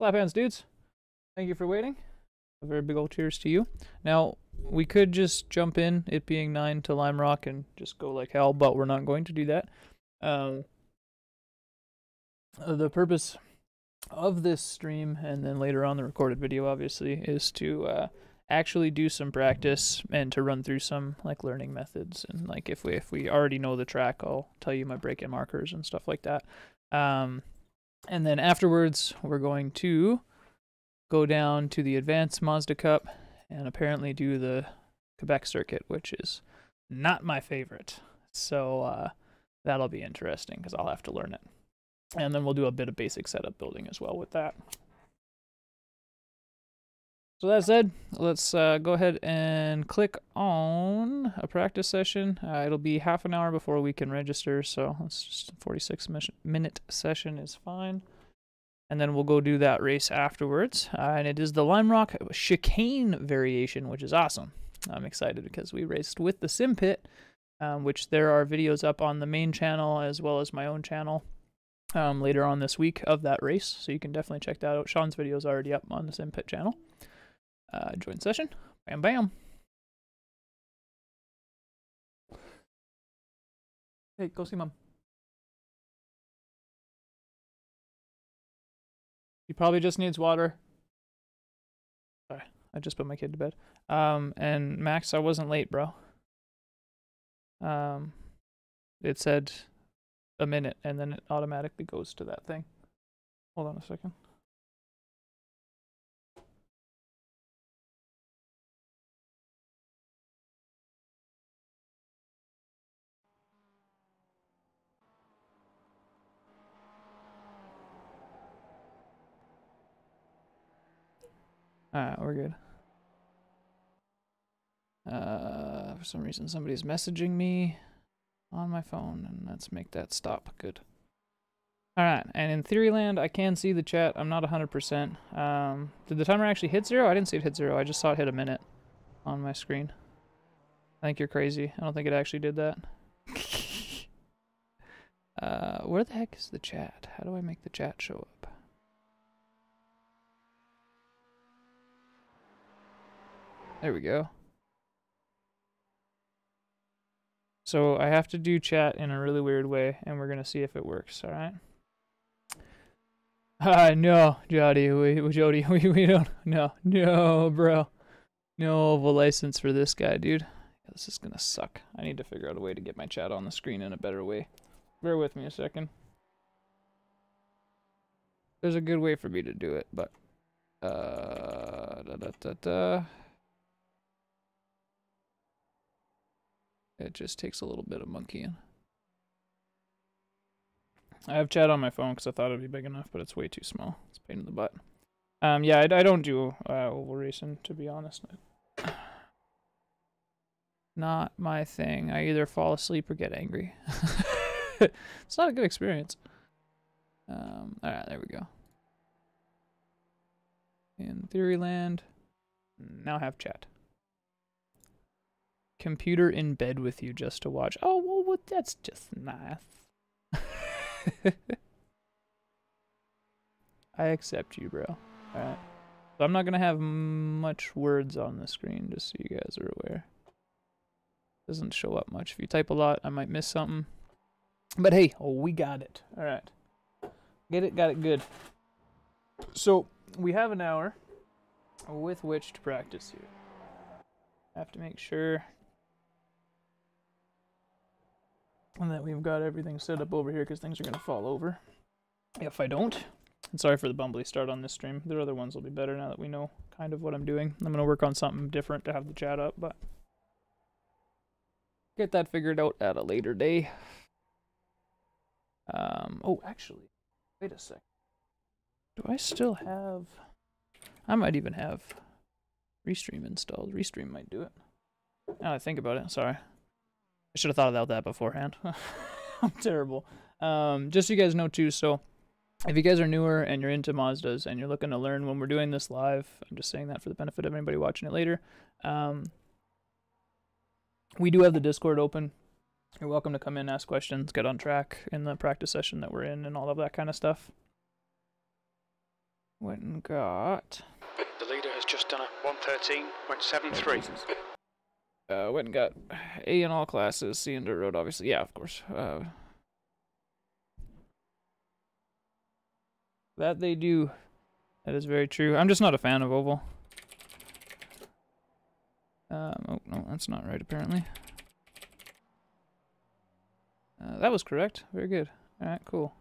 Clap hands, dudes. Thank you for waiting. A very big old cheers to you. Now, we could just jump in, it being 9 to Lime Rock, and just go like hell, but we're not going to do that. The purpose of this stream, and then later on the recorded video, obviously, is to actually do some practice and to run through some like learning methods. And like if we already know the track, I'll tell you my break-in markers and stuff like that. And then afterwards, we're going to go down to the Advanced Mazda Cup and apparently do the Quebec circuit, which is not my favorite. So that'll be interesting because I'll have to learn it. And then we'll do a bit of basic setup building as well with that. So that said, let's go ahead and click on a practice session. It'll be half an hour before we can register, so let's just a 46-minute session is fine. And then we'll go do that race afterwards. And it is the Lime Rock chicane variation, which is awesome. I'm excited because we raced with the Sim Pit, which there are videos up on the main channel as well as my own channel later on this week of that race. So you can definitely check that out. Sean's video is already up on the Sim Pit channel. Join session. Bam, bam. Hey, go see Mom. He probably just needs water. Sorry, I just put my kid to bed. And Max, I wasn't late, bro. It said a minute, and then it automatically goes to that thing. Hold on a second. Alright, we're good. For some reason somebody's messaging me on my phone, and let's make that stop. Good. Alright, and in Theoryland, I can see the chat. I'm not 100%. Did the timer actually hit 0? I didn't see it hit 0. I just saw it hit a minute on my screen. I think you're crazy. I don't think it actually did that. Where the heck is the chat? How do I make the chat show up? There we go. So I have to do chat in a really weird way, and we're gonna see if it works. All right. No, Jody, we don't. No, bro. No oval license for this guy, dude. This is gonna suck. I need to figure out a way to get my chat on the screen in a better way. Bear with me a second. There's a good way for me to do it, but it just takes a little bit of monkeying. I have chat on my phone because I thought it'd be big enough, but it's way too small. It's a pain in the butt. Yeah, I don't do oval racing, to be honest. Not my thing. I either fall asleep or get angry. It's not a good experience. Alright, there we go. In Theoryland, now have chat. Computer in bed with you just to watch. Oh, well, that's just nice. I accept you, bro. Alright. So I'm not going to have much words on the screen, just so you guys are aware. Doesn't show up much. If you type a lot, I might miss something. But hey, we got it. Alright. Get it, got it good. So, we have an hour with which to practice here. I have to make sure that we've got everything set up over here because things are going to fall over if I don't. And sorry for the bumbly start on this stream. The other ones will be better now that we know kind of what I'm doing. I'm going to work on something different to have the chat up, but get that figured out at a later day. Oh, actually, wait a sec. Do I still have... I might even have Restream installed. Restream might do it. Now that I think about it, sorry. I should have thought about that beforehand. I'm terrible. Just so you guys know too, so if you guys are newer and you're into Mazdas and you're looking to learn when we're doing this live, I'm just saying that for the benefit of anybody watching it later. We do have the Discord open. You're welcome to come in, ask questions, get on track in the practice session that we're in and all of that kind of stuff. Went and got... The leader has just done a 113.73. Went and got A in all classes, C in dirt road, obviously. Yeah, of course. That they do. That is very true. I'm just not a fan of oval. Oh, no, that's not right, apparently. That was correct. Very good. Alright, cool.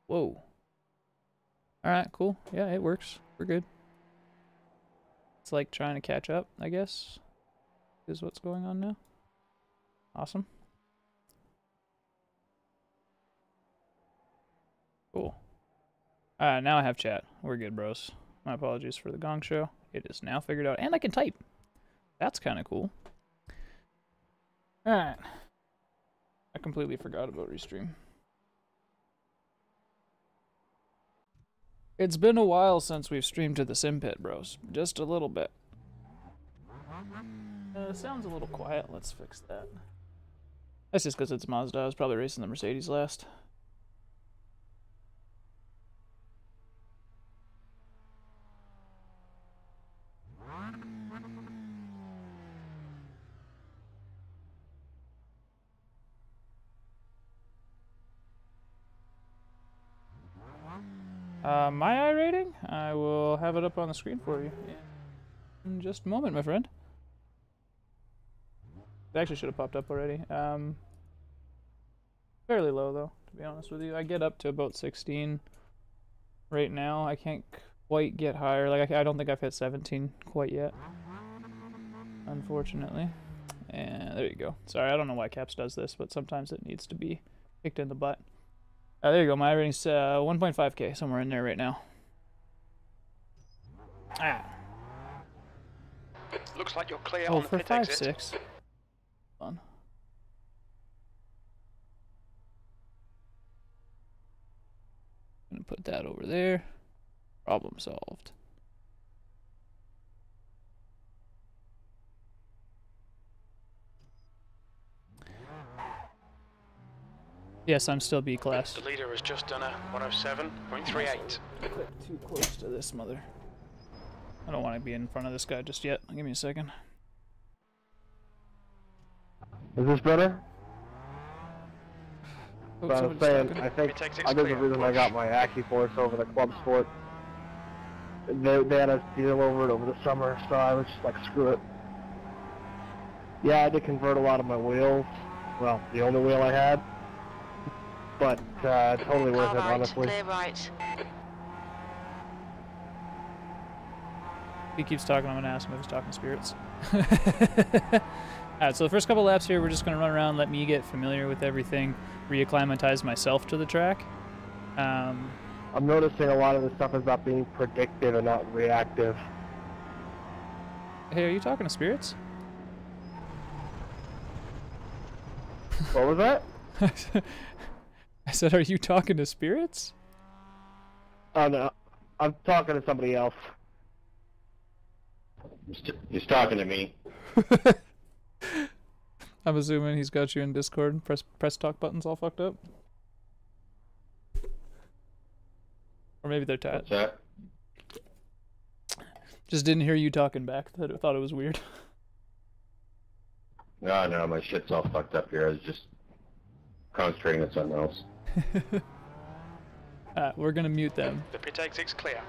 Whoa. Alright, cool. Yeah, it works. We're good. It's like trying to catch up, I guess, is what's going on now. Awesome. Cool. Now I have chat. We're good, bros. My apologies for the gong show. It is now figured out, and I can type. That's kind of cool. Alright. I completely forgot about Restream. It's been a while since we've streamed to the sim pit, bros. Just a little bit. Sounds a little quiet. Let's fix that. That's just because it's Mazda. I was probably racing the Mercedes last. My iRating? I will have it up on the screen for you in just a moment, my friend. It actually should have popped up already. Fairly low, though, to be honest with you. I get up to about 16 right now. I can't quite get higher. Like, I don't think I've hit 17 quite yet, unfortunately. And there you go. Sorry, I don't know why Caps does this, but sometimes it needs to be kicked in the butt. There you go. My rating's 1.5k, somewhere in there right now. Ah. Looks like you're clear Oh, on the for pit 5.6. exit. Fun. Gonna put that over there. Problem solved. Yes, I'm still B class. The leader has just done a 107.38. Click too close to this mother. I don't want to be in front of this guy just yet. Give me a second. Is this better? Oh, So I was saying, I think It the reason I got my AccuForce over the Club Sport. They had a deal over it over the summer, so I was just like, screw it. Yeah, I had to convert a lot of my wheels. Well, the only wheel I had. But totally worth it, honestly. Clear right. He keeps talking, I'm gonna ask him if he's talking spirits. Alright, so the first couple laps here, we're just gonna run around, let me get familiar with everything, reacclimatize myself to the track. I'm noticing a lot of the stuff is about being predictive and not reactive. Hey, are you talking to spirits? What was that? I said, are you talking to spirits? Oh no, I'm talking to somebody else. He's talking to me. I'm assuming he's got you in Discord. Press talk buttons all fucked up. Or maybe they're What's that? Just didn't hear you talking back. Thought it was weird. No, my shit's all fucked up here. I was just concentrating on something else. We're gonna mute them. The pit exit's clear.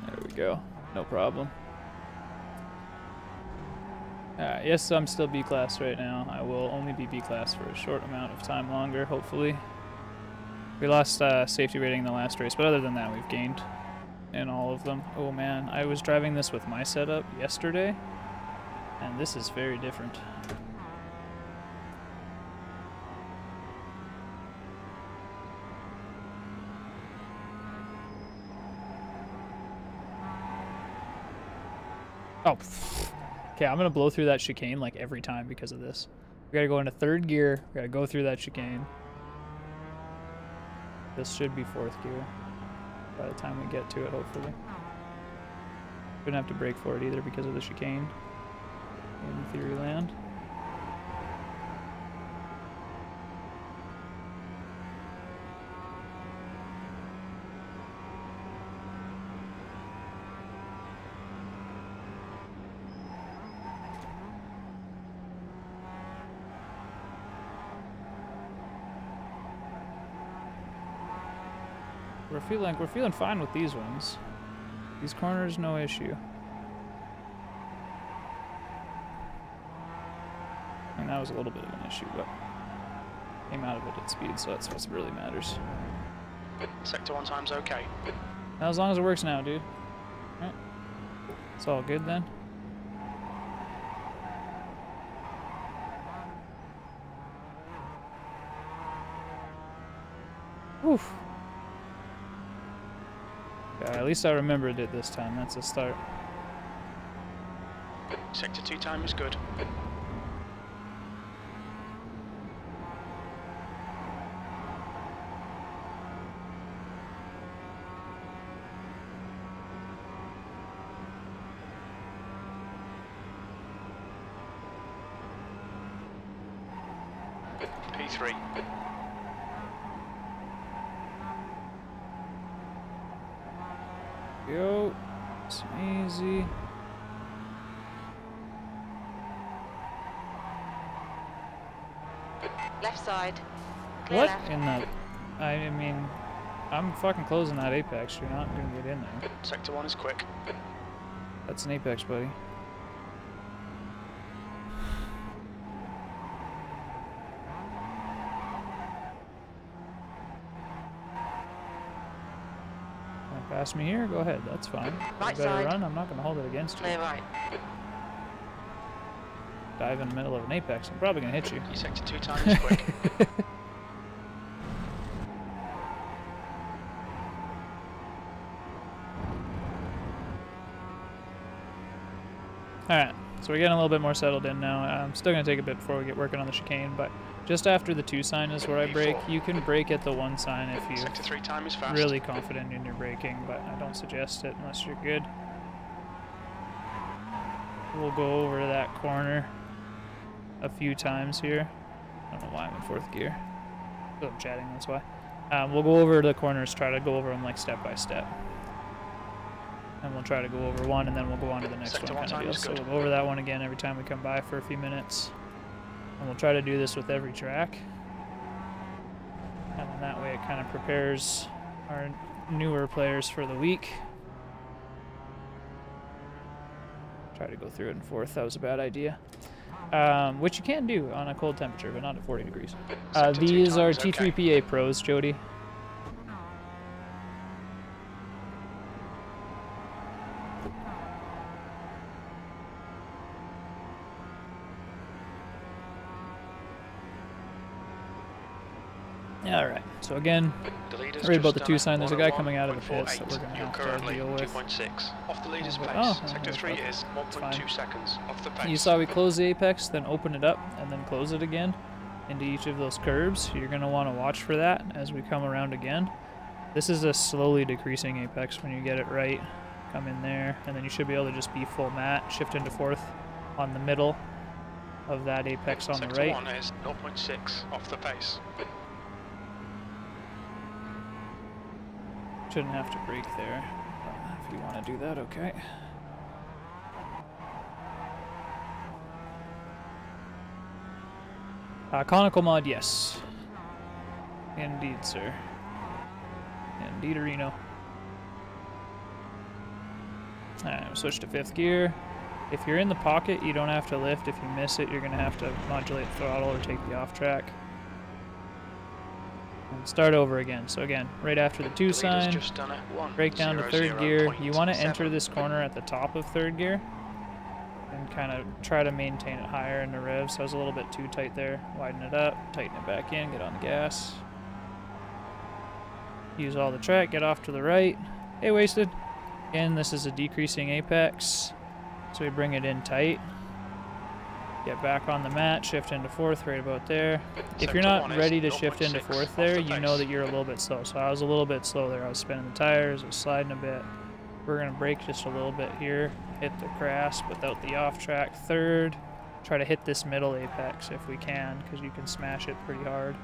There we go. No problem. Yes, I'm still B class right now. I will only be B class for a short amount of time longer, hopefully. We lost safety rating in the last race, but other than that, we've gained in all of them. Oh man, I was driving this with my setup yesterday, and this is very different. Oh, okay, I'm gonna blow through that chicane like every time because of this. We gotta go into third gear, we gotta go through that chicane. This should be fourth gear by the time we get to it, hopefully. We don't have to brake for it either because of the chicane. in theory land. We're feeling fine with these ones. These corners, no issue. And that was a little bit of an issue, but came out of it at speed, so that's what really matters. Sector 1 time's okay. Now, as long as it works now, dude. Alright. It's all good then. Oof. At least I remembered it this time. That's a start. Sector 2 time is good. P3. Go. It's easy. Left side. Clear What left. in the... I mean, I'm fucking closing that apex. You're not gonna get in there. Sector 1 is quick. That's an apex, buddy. Pass me here, go ahead, that's fine. Right You better side. run, I'm not going to hold it against you. Clear right. Dive in the middle of an apex, I'm probably going to hit you. Your sector 2 time is quick. Alright, so we're getting a little bit more settled in now. I'm still going to take a bit before we get working on the chicane, but just after the 2 sign is where I brake. You can brake at the 1 sign if you're Sector 3 time is fast. really confident in your braking, but I don't suggest it unless you're good. We'll go over that corner a few times here. I don't know why I'm in 4th gear. Oh, I'm chatting, that's why. We'll go over the corners, try to go over them like step by step. And we'll try to go over one, and then we'll go on to the next Sector one 1 kind of time deal. is So good. we'll go over that one again every time we come by for a few minutes. And we'll try to do this with every track. And then that way it kind of prepares our newer players for the week. Try to go through it in 4th, that was a bad idea. Which you can do on a cold temperature, but not at 40 degrees. Sector 2 These time are is okay. T3PA Pros, Jody. Alright, so again, The leader's right about just the 2 done sign, there's a guy coming out of the pits that 101.48. we're going to You're have to currently deal with. 2.6 off the leader's pace. Oh, Sector 3 okay. is fine. 1.2 seconds off the pace. You saw we close the apex, then open it up, and then close it again into each of those curves. You're going to want to watch for that as we come around again. This is a slowly decreasing apex when you get it right. Come in there, and then you should be able to just be full mat, shift into 4th on the middle of that apex on the Sector right. 1 is 0.6 off the pace. Shouldn't have to brake there. If you want to do that, okay. Conical mod, yes. Indeed, sir. Indeed, Reno. Alright, we'll switch to 5th gear. If you're in the pocket, you don't have to lift. If you miss it, you're going to have to modulate throttle or take the off track. And start over again. So again, right after the 2 The leader's sign, just done a 1, break down to 3rd 0, gear. You want to 0.7. enter this corner at the top of 3rd gear and kind of try to maintain it higher in the revs. So I was a little bit too tight there. Widen it up, tighten it back in, get on the gas. Use all the track, get off to the right. Hey, wasted. Again, this is a decreasing apex, so we bring it in tight. Get back on the mat, shift into 4th right about there. If you're Sector not 1 is ready to shift into 0.6 4th off there, the you know pace. that you're a little bit slow. So I was a little bit slow there. I was spinning the tires, I was sliding a bit. We're going to brake just a little bit here hit the grass without the off-track. Third, try to hit this middle apex if we can, because you can smash it pretty hard.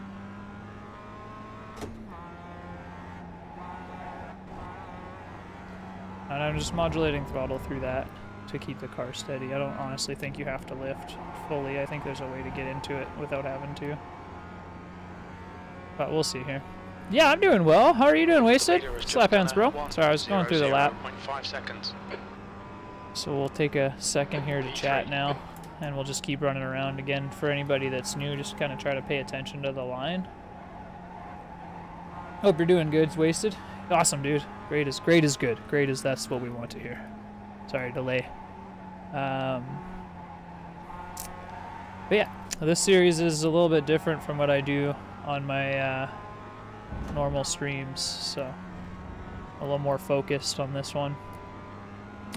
And I'm just modulating throttle through that to keep the car steady. I don't honestly think you have to lift fully. I think there's a way to get into it without having to. But we'll see here. Yeah, I'm doing well. How are you doing, Wasted? Slap hands, bro. Sorry, I was going through the lap. 0.5 seconds. So we'll take a second here to chat now, and we'll just keep running around again. For anybody that's new, just kind of try to pay attention to the line. Hope you're doing good, Wasted. Awesome, dude. Great is good. Great is that's what we want to hear. Sorry, delay. But yeah, this series is a little bit different from what I do on my normal streams, so a little more focused on this one.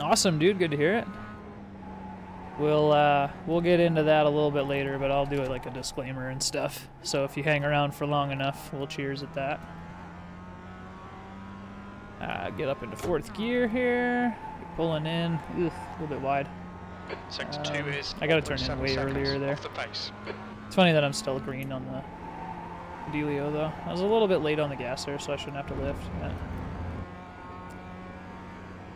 Awesome, dude. Good to hear it. We'll get into that a little bit later, but I'll do it like a disclaimer and stuff. So if you hang around for long enough, we'll cheers at that. Get up into fourth gear here. Get pulling in. Ugh, a little bit wide. Sector 2 is I gotta turn in way earlier there. off the pace. It's funny that I'm still green on the dealio though. I was a little bit late on the gas there, so I shouldn't have to lift. Yeah.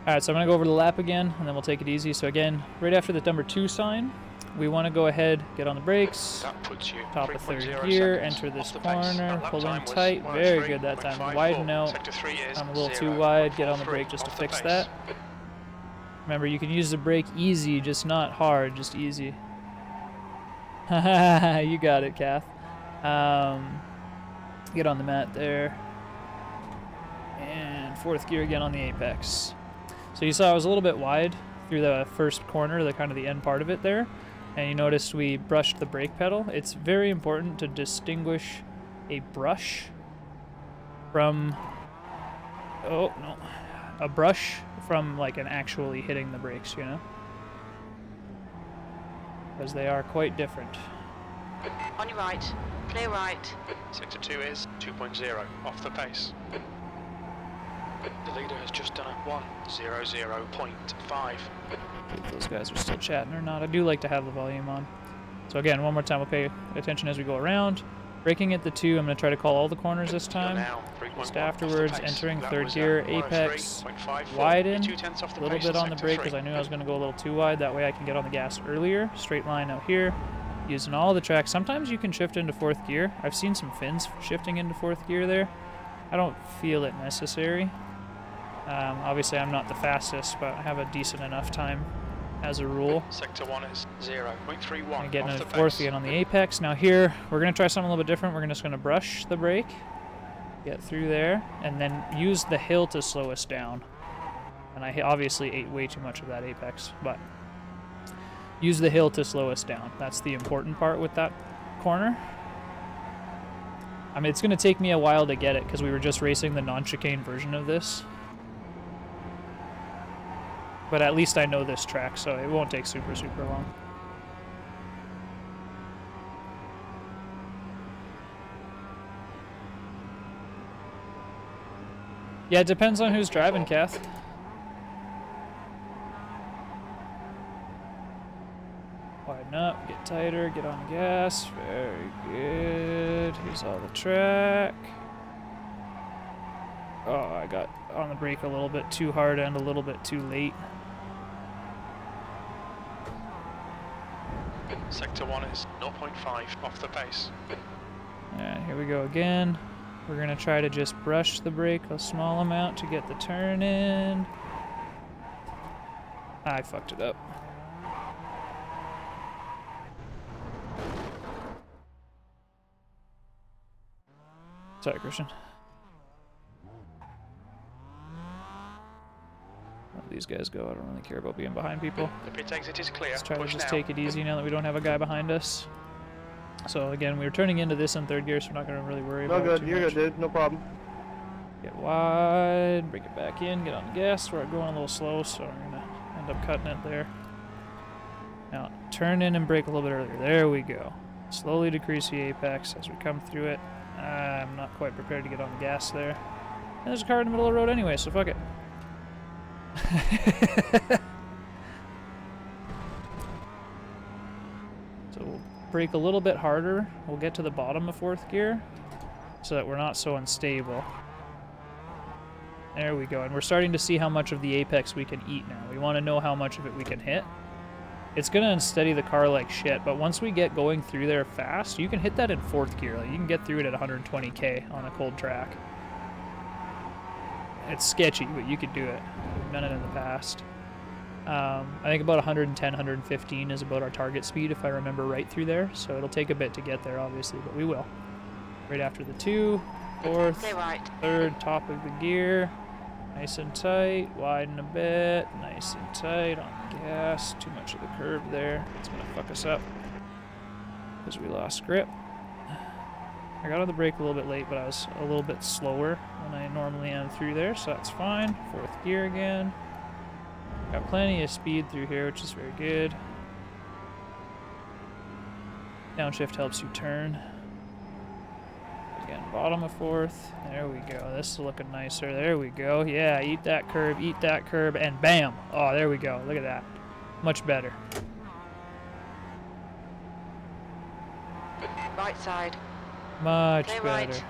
Alright, so I'm going to go over the lap again, and then we'll take it easy. So again, right after the number 2 sign, we want to go ahead, get on the brakes, That puts you top of 3.0 third gear, seconds enter this off the pace. corner, That lap pull in time was tight, very good that time. 1:03.54. Widen out. Sector 3 is I'm a little too wide, get on the 0.43 brake just to off the fix pace. that. Remember, you can use the brake easy, just not hard, just easy. You got it, Kath. Get on the mat there. And fourth gear again on the apex. So you saw I was a little bit wide through the first corner, the kind of the end part of it there. And you noticed we brushed the brake pedal. It's very important to distinguish a brush from... Oh, no. A brush from like an actually hitting the brakes, you know? Because they are quite different. On your right. Clear right. Sector 2 is 2.0 off the pace. The leader has just done a 1:00.5. If those guys are still chatting or not. I do like to have the volume on. So again, one more time, we'll pay attention as we go around. Braking at the 2, I'm going to try to call all the corners this time. Just afterwards, entering third gear, apex, widen, a little bit on the brake because I knew I was going to go a little too wide. That way I can get on the gas earlier. Straight line out here, using all the tracks. Sometimes you can shift into fourth gear. I've seen some Finns shifting into fourth gear there. I don't feel it necessary. Obviously, I'm not the fastest, but I have a decent enough time as a rule. Sector 1 is 0.31. And getting into fourth, again on the apex. Now here, we're going to try something a little bit different. We're just going to brush the brake, get through there, and then use the hill to slow us down. And I obviously ate way too much of that apex, but use the hill to slow us down. That's the important part with that corner. I mean, it's going to take me a while to get it because we were just racing the non-chicane version of this. But at least I know this track, so it won't take super long. Yeah, it depends on who's driving, Kath. Widen up, get tighter, get on gas. Very good. Here's all the track. Oh, I got on the brake a little bit too hard and a little bit too late. Sector 1 is 0.5 off the pace. And here we go again. We're going to try to just brush the brake a small amount to get the turn in. I fucked it up. Sorry, Christian. Let these guys go. I don't really care about being behind people. The pit exit is clear. Let's try to Push just now. take it easy now that we don't have a guy behind us. So again, we were turning into this in third gear, so we're not going to really worry about it No too good, you're much. good, dude. No problem. Get wide, bring it back in, get on the gas. We're going a little slow, so we're going to end up cutting it there. Now, turn in and brake a little bit earlier. There we go. Slowly decrease the apex as we come through it. I'm not quite prepared to get on the gas there. And there's a car in the middle of the road anyway, so fuck it. So we'll brake a little bit harder. We'll get to the bottom of 4th gear so that we're not so unstable. There we go. And we're starting to see how much of the apex we can eat now. We want to know how much of it we can hit. It's going to unsteady the car like shit, but once we get going through there fast, you can hit that in 4th gear. Like, you can get through it at 120k on a cold track. It's sketchy, but you could do it. We've done it in the past. I think about 110, 115 is about our target speed, if I remember right through there. So it'll take a bit to get there, obviously, but we will. Right after the 2, 4th, Stay right. 3rd, top of the gear. Nice and tight, widen a bit, nice and tight on the gas. Too much of the curb there. It's going to fuck us up because we lost grip. I got on the brake a little bit late, but I was a little bit slower than I normally am through there, so that's fine. 4th gear again. Got plenty of speed through here, which is very good. Downshift helps you turn. Again, bottom of 4th. There we go. This is looking nicer. There we go. Yeah, eat that curb, and bam! Oh, there we go. Look at that. Much better. Right side. Much Stay better. right.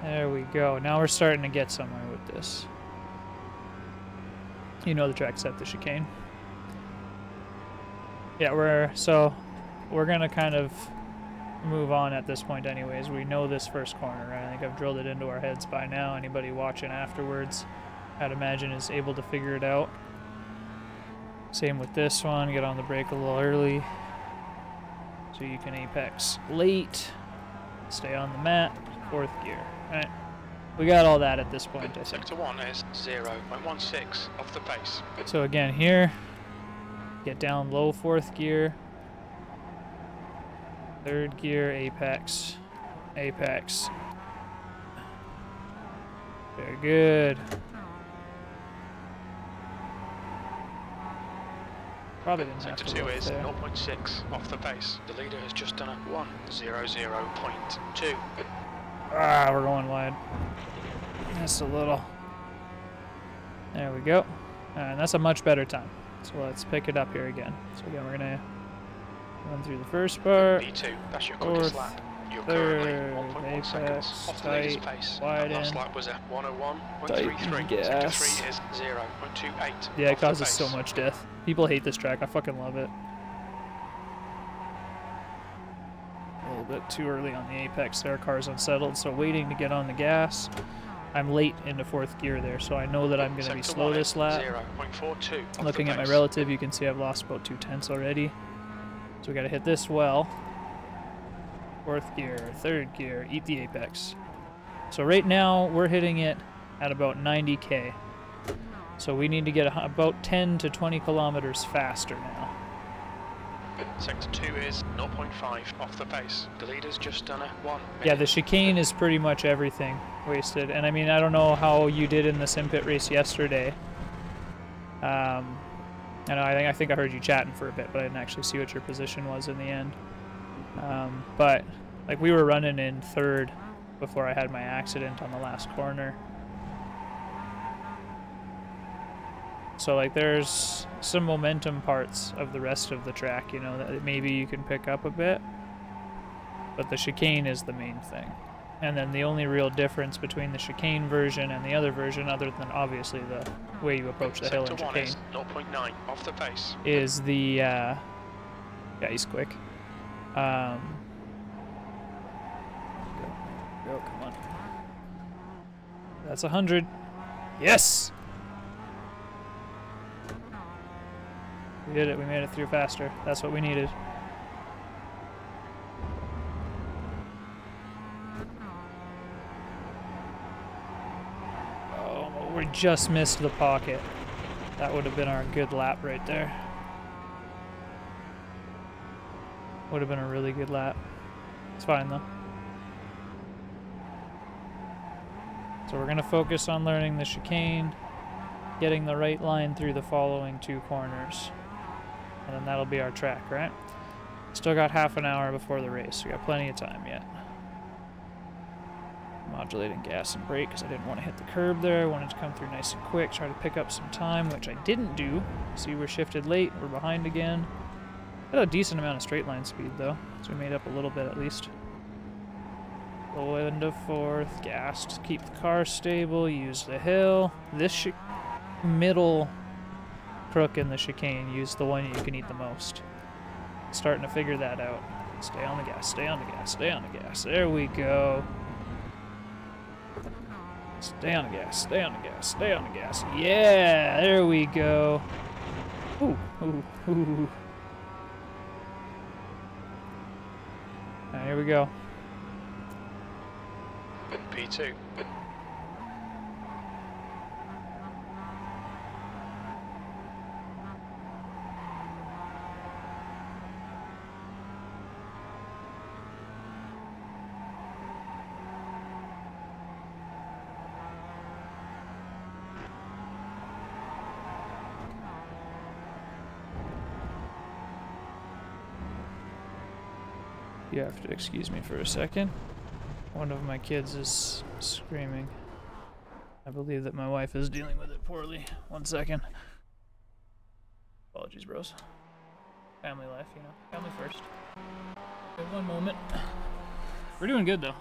There we go. Now we're starting to get somewhere with this. You know the track set, the chicane. Yeah, we're gonna kind of move on at this point anyways. We know this first corner, right? I think I've drilled it into our heads by now. Anybody watching afterwards, I'd imagine, is able to figure it out. Same with this one. Get on the brake a little early so you can apex late. Stay on the mat. 4th gear. Alright. We got all that at this point, I think. Sector 1 is 0.16 off the pace. So again, here, get down low 4th gear. 3rd gear, apex. Apex. Very good. Probably didn't have Sector to 2 look is there. 0.6 off the pace. The leader has just done a 1:00.2. Ah, we're going wide. Just a little. There we go. And that's a much better time. So let's pick it up here again. So again, we're gonna run through the first part. B2, that's your quickest 4th, lap. You're currently 1.1 apex, seconds off the leader's tight, pace. widen, That last lap was at 1:01.33. tighten Sector gas. 3 is 0.28. Yeah, it off the causes so pace. much death. People hate this track. I fucking love it. A little bit too early on the apex there. Car's unsettled, so waiting to get on the gas. I'm late into 4th gear there, so I know that I'm going to be Sector slow 1 this is lap. 0.42 off Looking the at my pace. relative, you can see I've lost about 2/10 already. So we got to hit this well. 4th gear, 3rd gear, eat the apex. So right now we're hitting it at about 90k. So we need to get about 10 to 20 kilometers faster now. Sector 2 is 0.5 off the pace. The leader's just done a 1 Yeah, minute. the chicane is pretty much everything wasted. And I mean, I don't know how you did in the sim pit race yesterday. I think I heard you chatting for a bit, but I didn't actually see what your position was in the end. But like, we were running in 3rd before I had my accident on the last corner. So like, there's some momentum parts of the rest of the track, you know, that maybe you can pick up a bit, but the chicane is the main thing. And then the only real difference between the chicane version and the other version, other than obviously the way you approach the hill in Sector 1 chicane, is 0.9 off the pace. is the yeah, he's quick. Go, come on. That's 100. Yes! We did it. We made it through faster. That's what we needed. Oh, we just missed the pocket. That would have been our good lap right there. Would have been a really good lap. It's fine though. So we're going to focus on learning the chicane, getting the right line through the following 2 corners. And then that'll be our track, right? Still got half an hour before the race. We got plenty of time yet. Modulating gas and brake because I didn't want to hit the curb there. I wanted to come through nice and quick, try to pick up some time, which I didn't do. See, we're shifted late, we're behind again. Got a decent amount of straight line speed though, so we made up a little bit at least. Low end of fourth, gas to keep the car stable, use the hill. This middle crook in the chicane, use the one you can eat the most. Starting to figure that out. Stay on the gas, stay on the gas, stay on the gas. There we go. Stay on the gas, stay on the gas, stay on the gas. Yeah, there we go. Ooh, ooh, ooh. Alright, here we go. P2. You have to excuse me for a second. One of my kids is screaming. I believe that my wife is dealing with it poorly. 1 second. Apologies, bros. Family life, you know. Family first. Okay, 1 moment. We're doing good, though.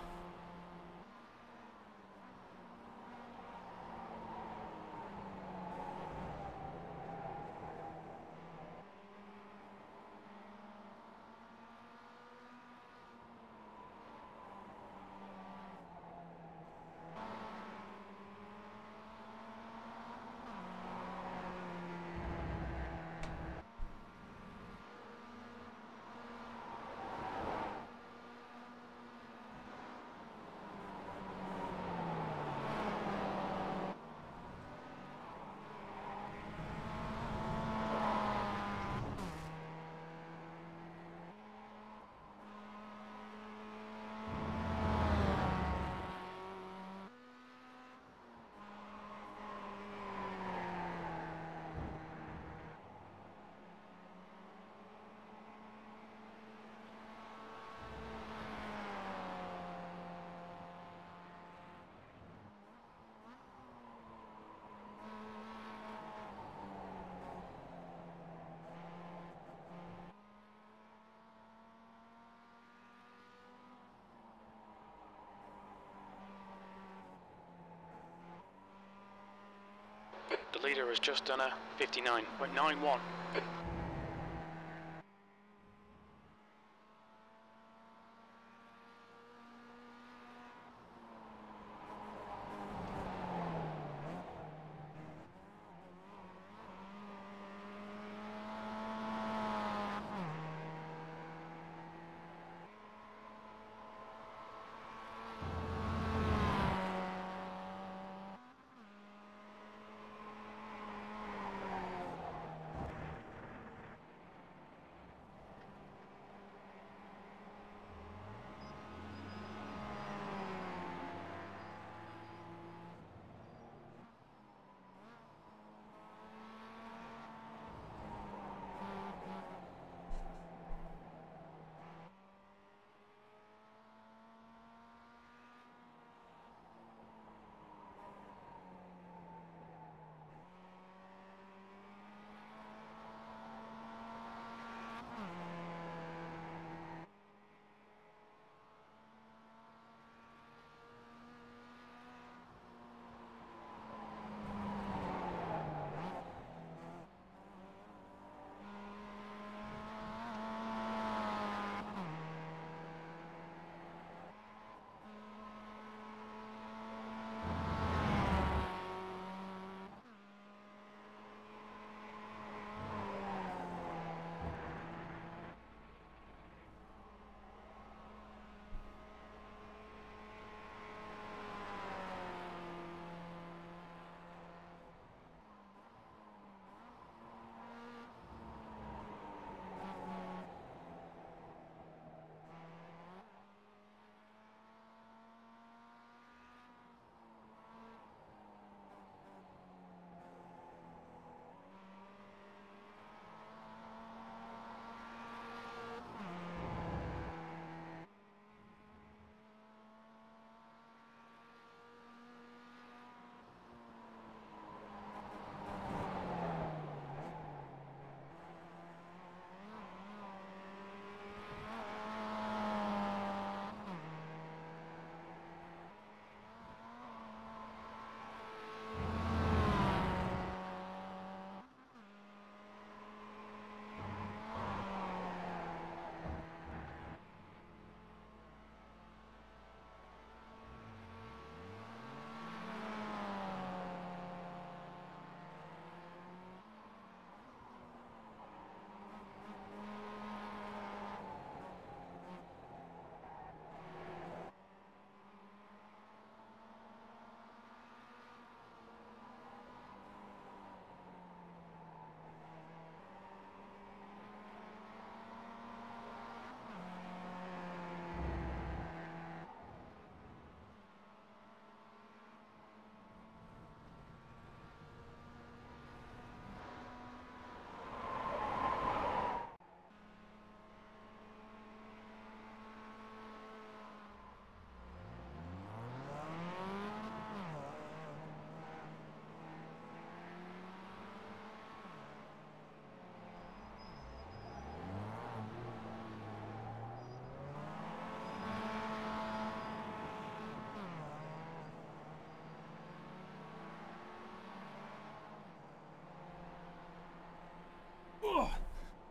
The leader has just done a 59.91.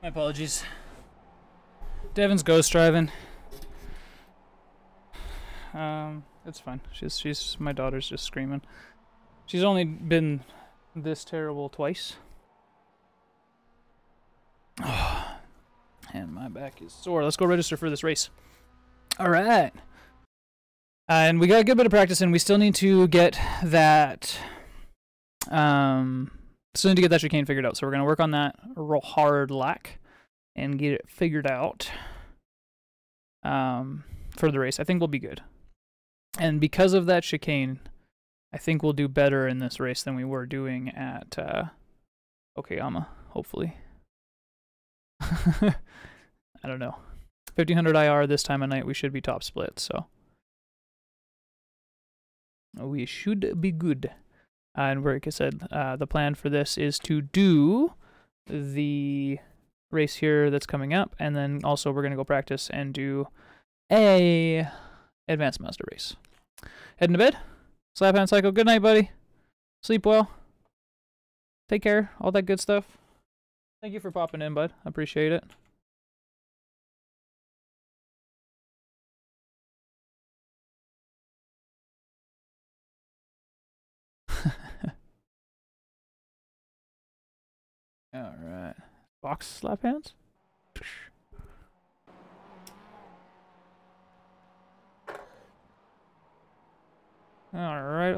My apologies. Devin's ghost driving. It's fine. She's my daughter's just screaming. She's only been this terrible twice. And my back is sore. Let's go register for this race. All right. And we got a good bit of practice in. We still need to get that. Still need to get that chicane figured out. So we're gonna work on that real hard lack and get it figured out. For the race, I think we'll be good. And because of that chicane, I think we'll do better in this race than we were doing at Okayama, hopefully. I don't know. 1500 IR this time of night, we should be top split, so we should be good. And like I said, the plan for this is to do the race here that's coming up, and then also we're going to go practice and do a Advanced Mazda race. Heading to bed. Slap hand cycle. Good night, buddy. Sleep well. Take care. All that good stuff. Thank you for popping in, bud. I appreciate it. All right. Box slap hands. All right.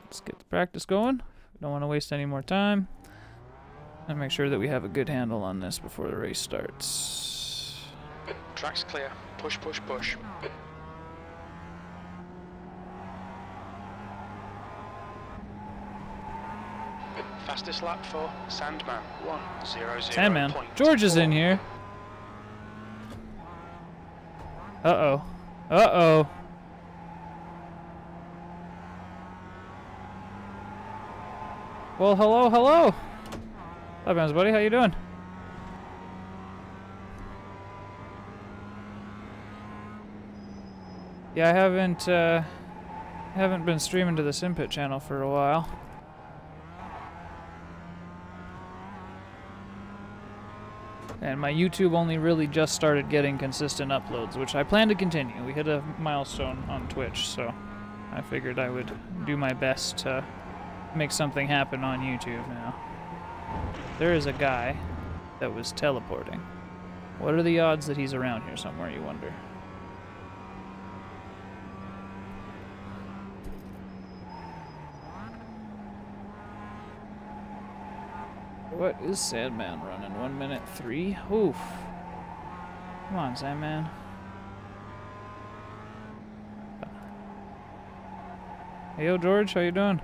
Let's get the practice going. We don't want to waste any more time. And make sure that we have a good handle on this before the race starts. Track's clear. Push, push, push. Fastest lap for Sandman. 1:00. Sandman. George is in here. Uh-oh. Uh-oh. Well, hello, hello. Hi, Bams, buddy. How you doing? Yeah, I haven't been streaming to the Simpit channel for a while. And my YouTube only really just started getting consistent uploads, which I plan to continue. We hit a milestone on Twitch, so I figured I would do my best to make something happen on YouTube now. There is a guy that was teleporting. What are the odds that he's around here somewhere, you wonder? What is Sandman running? 1:03? Oof. Come on, Sandman. Hey, yo, George, how you doing?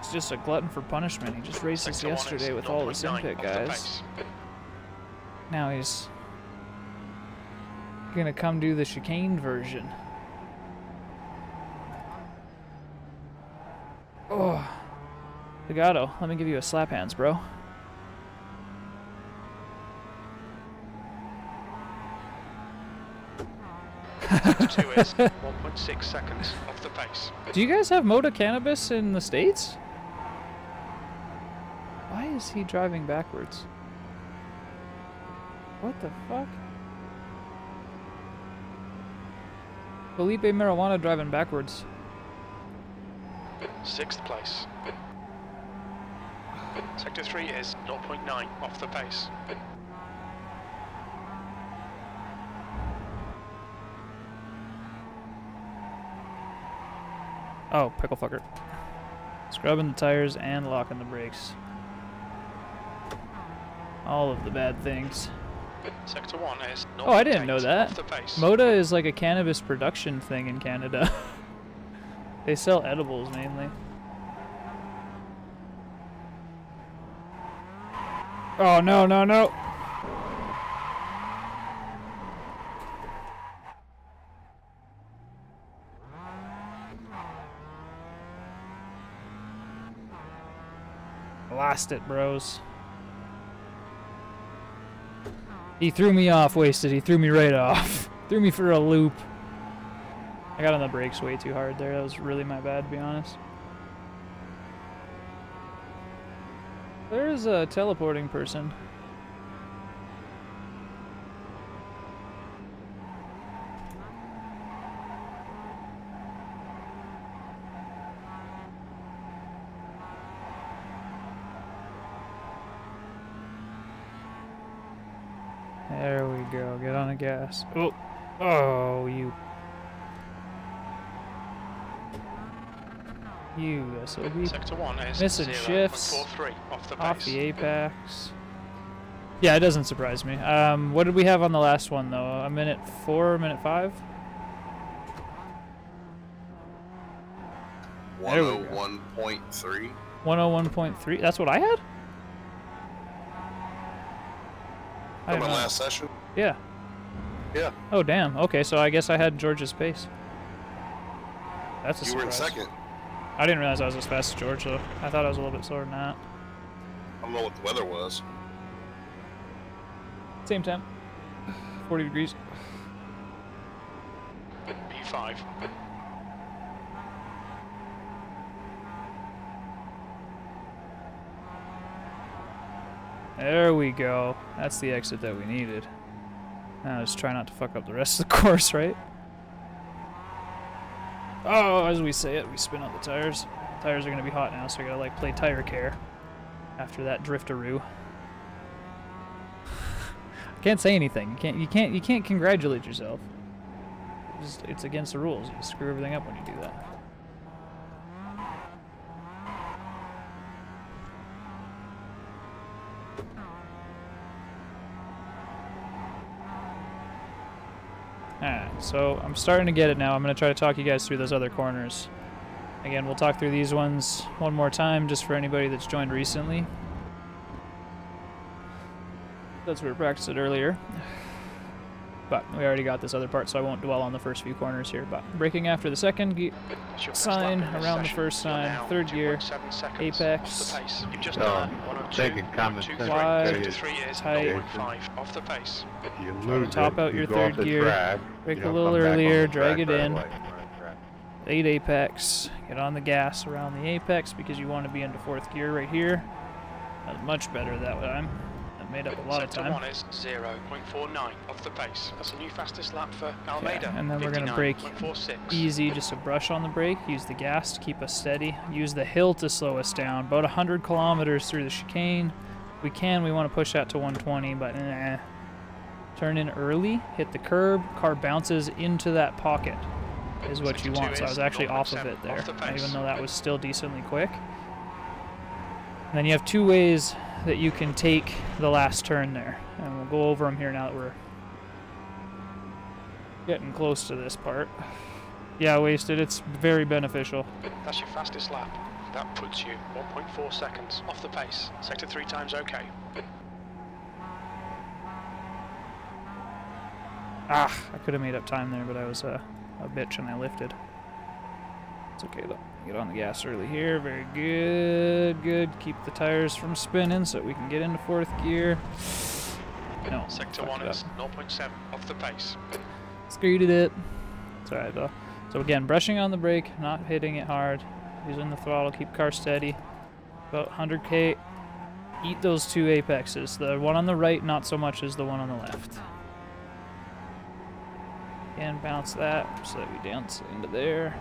He's just a glutton for punishment. He just raced us yesterday with all the Simpit guys. Now he's gonna come do the chicane version. Oh, Legato, let me give you a slap hands, bro. Two is 1.6 seconds off the pace. Do you guys have Moda Cannabis in the States? Why is he driving backwards? What the fuck? Felipe Marijuana driving backwards. 6th place. Sector 3 is 0.9 off the pace. Oh, pickle fucker. Scrubbing the tires and locking the brakes. All of the bad things. Sector 1 is 0.8 Oh, I didn't know that. off the pace. Moda is like a cannabis production thing in Canada. They sell edibles mainly. Oh, no, no, no. Lost it, bros. He threw me off, Wasted. He threw me right off. Threw me for a loop. I got on the brakes way too hard there. That was really my bad, to be honest. is a teleporting person? There we go. Get on the gas. Oh, oh, you SOB. Sector 1 is Missing shifts 0.43 off the off pace. the apex. Yeah, it doesn't surprise me. What did we have on the last one though? A minute 4, a minute 5? 101.3. 101.3. That's what I had? I From didn't my know. last session? Yeah. Yeah. Oh damn. Okay, so I guess I had George's pace. That's a You were in surprise. second. I didn't realize I was as fast as George, so I thought I was a little bit slower than that. I don't know what the weather was. Same temp. 40 degrees. P5. There we go. That's the exit that we needed. Now just try not to fuck up the rest of the course, right? Oh, as we say it, we spin out the tires. Tires are gonna be hot now, so we gotta like play tire care after that driftaroo. I can't say anything. You can't congratulate yourself. It's against the rules. You screw everything up when you do that. Alright, so I'm starting to get it now. I'm going to try to talk you guys through those other corners. Again, we'll talk through these ones one more time just for anybody that's joined recently. That's where we practiced it earlier. But we already got this other part, so I won't dwell on the first few corners here. But braking after the second That's your first sign, lap in this around the session. first You're sign, now third gear, 2.7 seconds apex, off the pace. You've just Oh, done 102, taking common 123, sense. wide, There is. 3 is tight. 0.5 off the pace. If you lose top it, out you your go third off the gear, track, brake you a don't little come back on earlier, the drag track it right in. away. 8 apex, get on the gas around the apex because you want to be into 4th gear right here. That's much better that time. That made up a lot of Sector time. 1 is 0.49 off the pace. That's a new fastest lap for Almeida. Yeah, and then we're gonna brake 59.46. easy, just a brush on the brake, use the gas to keep us steady, use the hill to slow us down, about 100 kilometers through the chicane. We want to push that to 120, but turn in early, hit the curb, car bounces into that pocket is what you Sector want. 2 So I is was actually off of 0.7 it there, off the pace. even though that was still decently quick. And then you have 2 ways that you can take the last turn there, and we'll go over them here now that we're getting close to this part. Yeah, wasted. It's very beneficial. That's your fastest lap. That puts you 1.4 seconds off the pace. Sector 3 times okay. Ah, I could have made up time there, but I was a bitch and I lifted. It's okay though. Get on the gas early here. Very good. Good. Keep the tires from spinning so we can get into 4th gear. No. Sector fucked 1 it up. is 0.7 off the pace. Screwed it. It's alright though. So again, brushing on the brake, not hitting it hard, using the throttle, keep car steady. About 100k. Eat those 2 apexes. The one on the right, not so much as the one on the left. And bounce that so that we dance into there.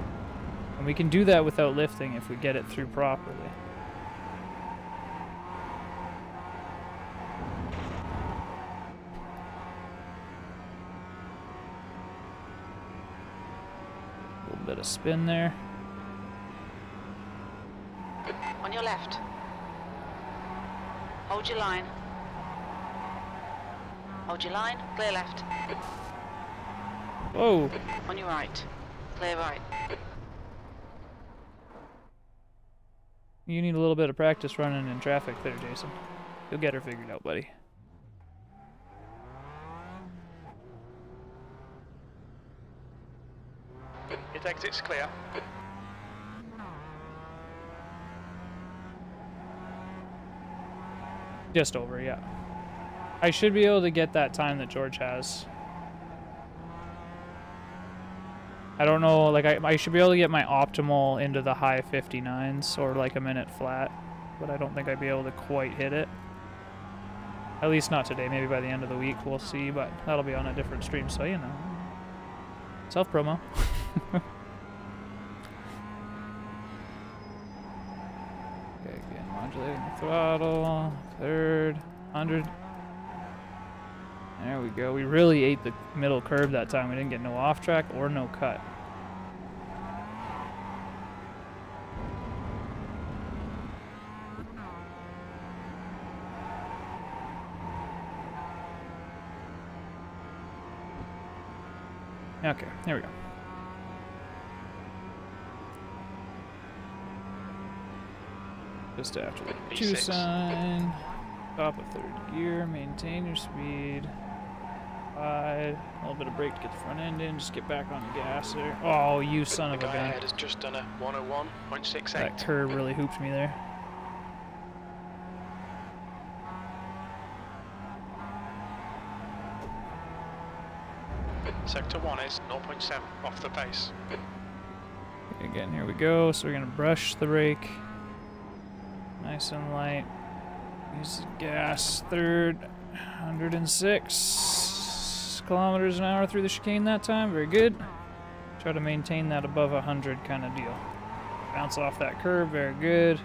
And we can do that without lifting if we get it through properly. A little bit of spin there. On your left. Hold your line. Hold your line. Clear left. Whoa! On your right. Clear right. You need a little bit of practice running in traffic there, Jason. You'll get her figured out, buddy. It exits clear. Just over, yeah. I should be able to get that time that George has. I don't know, like I should be able to get my optimal into the high 59s or like a minute flat. but I don't think I'd be able to quite hit it. At least not today. Maybe by the end of the week we'll see, but that'll be on a different stream, so you know. Self-promo. Okay, again, modulating the throttle. Third, 100. There we go. We really ate the middle curve that time. We didn't get no off track or no cut. Okay, here we go. Just after the two sign. Top of third gear. Maintain your speed. A little bit of brake to get the front end in. Just get back on the gas there. Oh, you son of a The guy gun. ahead has just done a 101.68. That curve really hooped me there. Sector 1 is 0.7 off the pace. Again, here we go. So we're going to brush the brake. Nice and light. Use the gas. Third, 106 kilometers an hour through the chicane that time. Very good. Try to maintain that above 100 kind of deal. Bounce off that curve. Very good.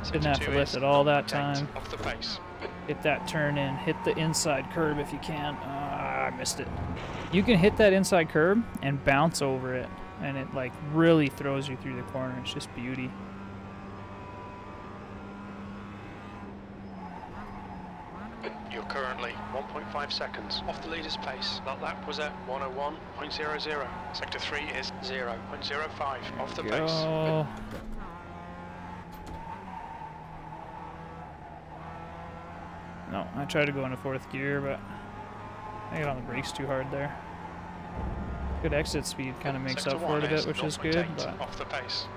Didn't have to lift it all that time. Off the pace. Hit that turn in. Hit the inside curb if you can. I missed it. You can hit that inside curb and bounce over it, and it like really throws you through the corner. It's just beauty. You're currently 1.5 seconds off the leader's pace. That lap was at 101.00. Sector 3 is 0.05 off the pace. Go. No, I tried to go into fourth gear, but I got on the brakes too hard there. Good exit speed kind of makes Sector up for it a 1 bit, is which is 0.8 good. But off the pace.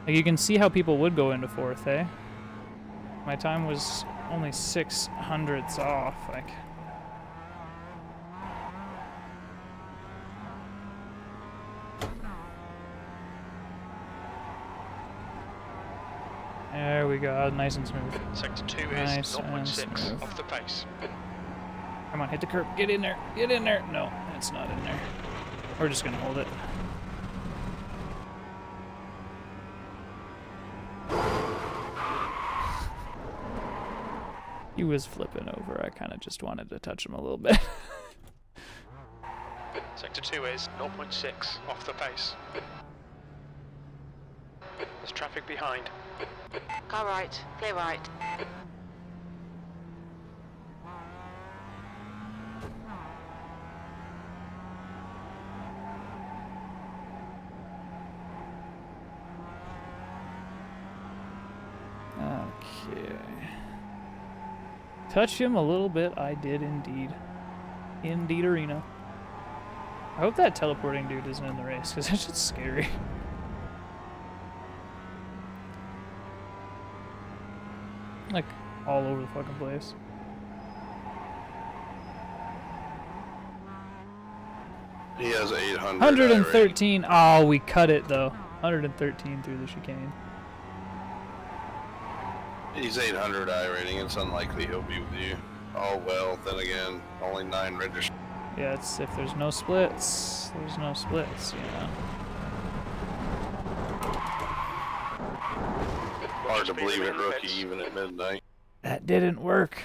like you can see how people would go into fourth, eh? My time was only 600ths off. Like, there we go, nice and smooth. Sector 2 is Nice and 0.6 smooth. off the pace. Come on, hit the curb. Get in there. Get in there. No, it's not in there. We're just gonna hold it. He was flipping over. I kind of just wanted to touch him a little bit. Sector 2 is 0.6 off the pace. There's traffic behind. Car right, clear right. Okay. Touch him a little bit. I did indeed. Indeed, Arena. I hope that teleporting dude isn't in the race, because that's just scary. Like, all over the fucking place. He has 800. 113. Oh, we cut it, though. 113 through the chicane. He's 800 I rating. It's unlikely he'll be with you. Oh well, then again, only 9 registered. Yeah, it's if there's no splits, there's no splits, you know. Hard to believe it, Rookie, even at midnight. That didn't work.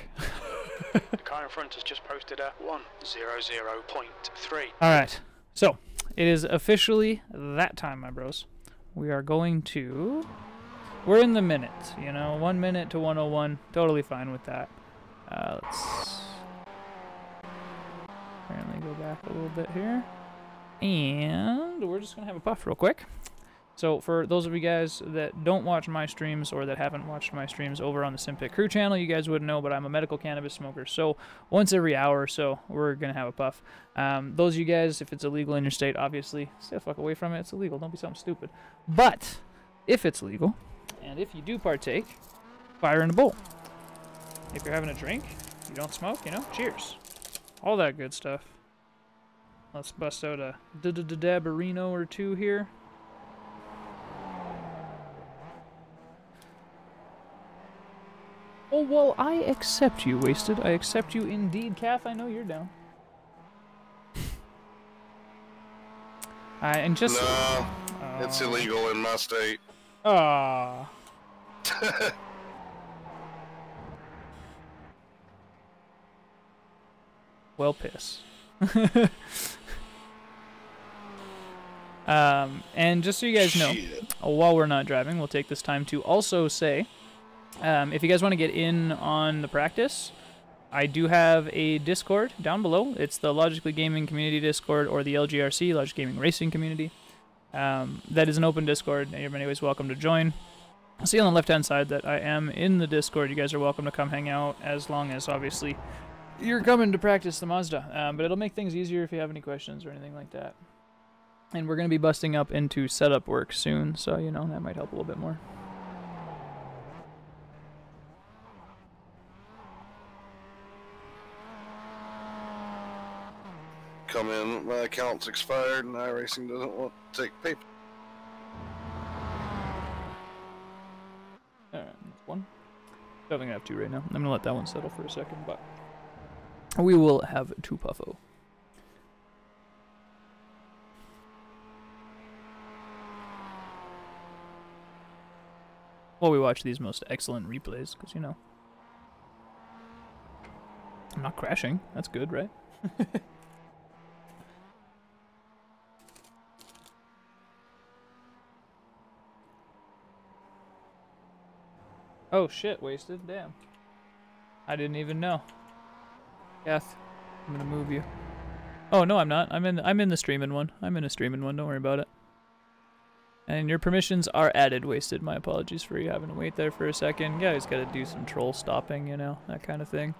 The car in front has just posted a 100.3. Alright, so it is officially that time, my bros. We are going to... We're in the minute, you know, 1 minute to 101. Totally fine with that. Let's apparently go back a little bit here. And we're just going to have a puff real quick. So for those of you guys that don't watch my streams or that haven't watched my streams over on the Simpit Crew channel, you guys wouldn't know, but I'm a medical cannabis smoker. So once every hour or so, we're going to have a puff. Those of you guys, if it's illegal in your state, obviously, stay the fuck away from it. It's illegal. Don't be something stupid. But if it's legal, and if you do partake, fire in a bowl. If you're having a drink, you don't smoke, you know, cheers. All that good stuff. Let's bust out a dabarino or two here. Oh, well, I accept you, Wasted. I accept you indeed, Calf. I know you're down. And just... No, it's illegal in my state. Ah. Well, piss. And just so you guys know, while we're not driving, we'll take this time to also say, if you guys want to get in on the practice, I do have a Discord down below. It's the Logically Gaming Community Discord, or the LGRC, Logic Gaming Racing Community. That is an open Discord, and you're anyways welcome to join. See on the left-hand side that I am in the Discord. You guys are welcome to come hang out, as long as, obviously, you're coming to practice the Mazda. But it'll make things easier if you have any questions or anything like that. And we're going to be busting up into setup work soon, so, you know, that might help a little bit more. Come in, my account's expired and iRacing doesn't want to take paper. Alright, that's one. I don't think I have two right now. I'm going to let that one settle for a second, but we will have two puffo. While we watch these most excellent replays, because, you know, I'm not crashing. That's good, right? Oh shit, Wasted. Damn. I didn't even know. Kath, I'm gonna move you. Oh no, I'm not. I'm in the streaming one. I'm in a streaming one, don't worry about it. And your permissions are added, Wasted. My apologies for you having to wait there for a second. Yeah, he's gotta do some troll stopping, you know, that kind of thing.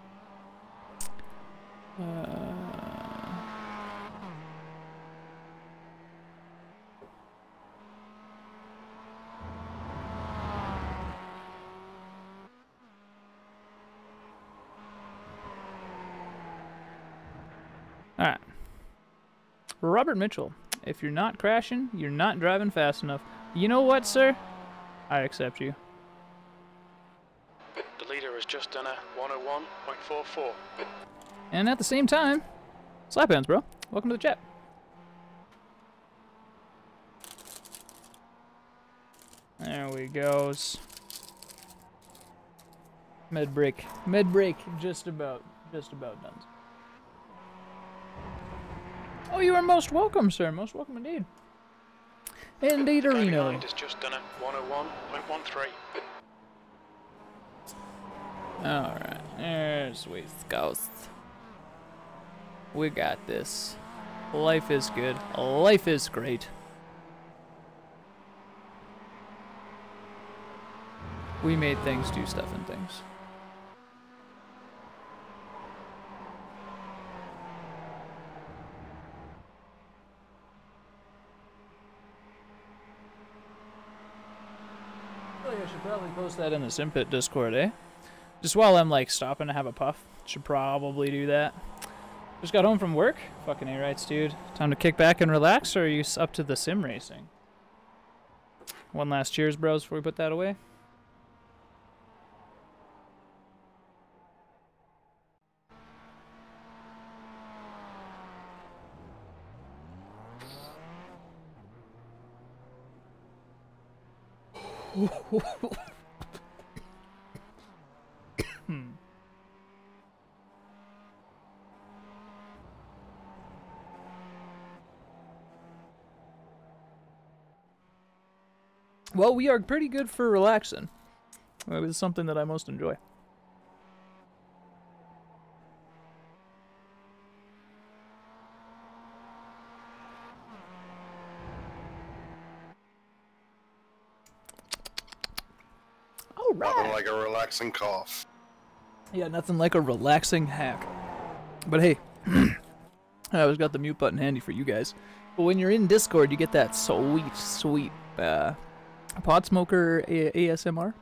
Alright. Robert Mitchell, if you're not crashing, you're not driving fast enough. You know what, sir? I accept you. The leader has just done a 101.44. And at the same time, slap hands, bro. Welcome to the chat. There we goes. Med break. Med break. Just about done. Oh, you are most welcome, sir. Most welcome indeed. Indeed, Reno. Has just done a 101.13. Alright, there's West Coast. We got this. Life is good. Life is great. We made things do stuff and things. I should probably post that in the Simpit Discord, eh? Just while I'm like stopping to have a puff. Should probably do that. Just got home from work. Fucking A-rights, dude. Time to kick back and relax, or are you up to the sim racing? One last cheers, bros, before we put that away. Well, we are pretty good for relaxing. It is something that I most enjoy. Nothing like a relaxing cough. Yeah, nothing like a relaxing hack. But hey, I always got the mute button handy for you guys. But when you're in Discord, you get that sweet, sweet pot smoker ASMR.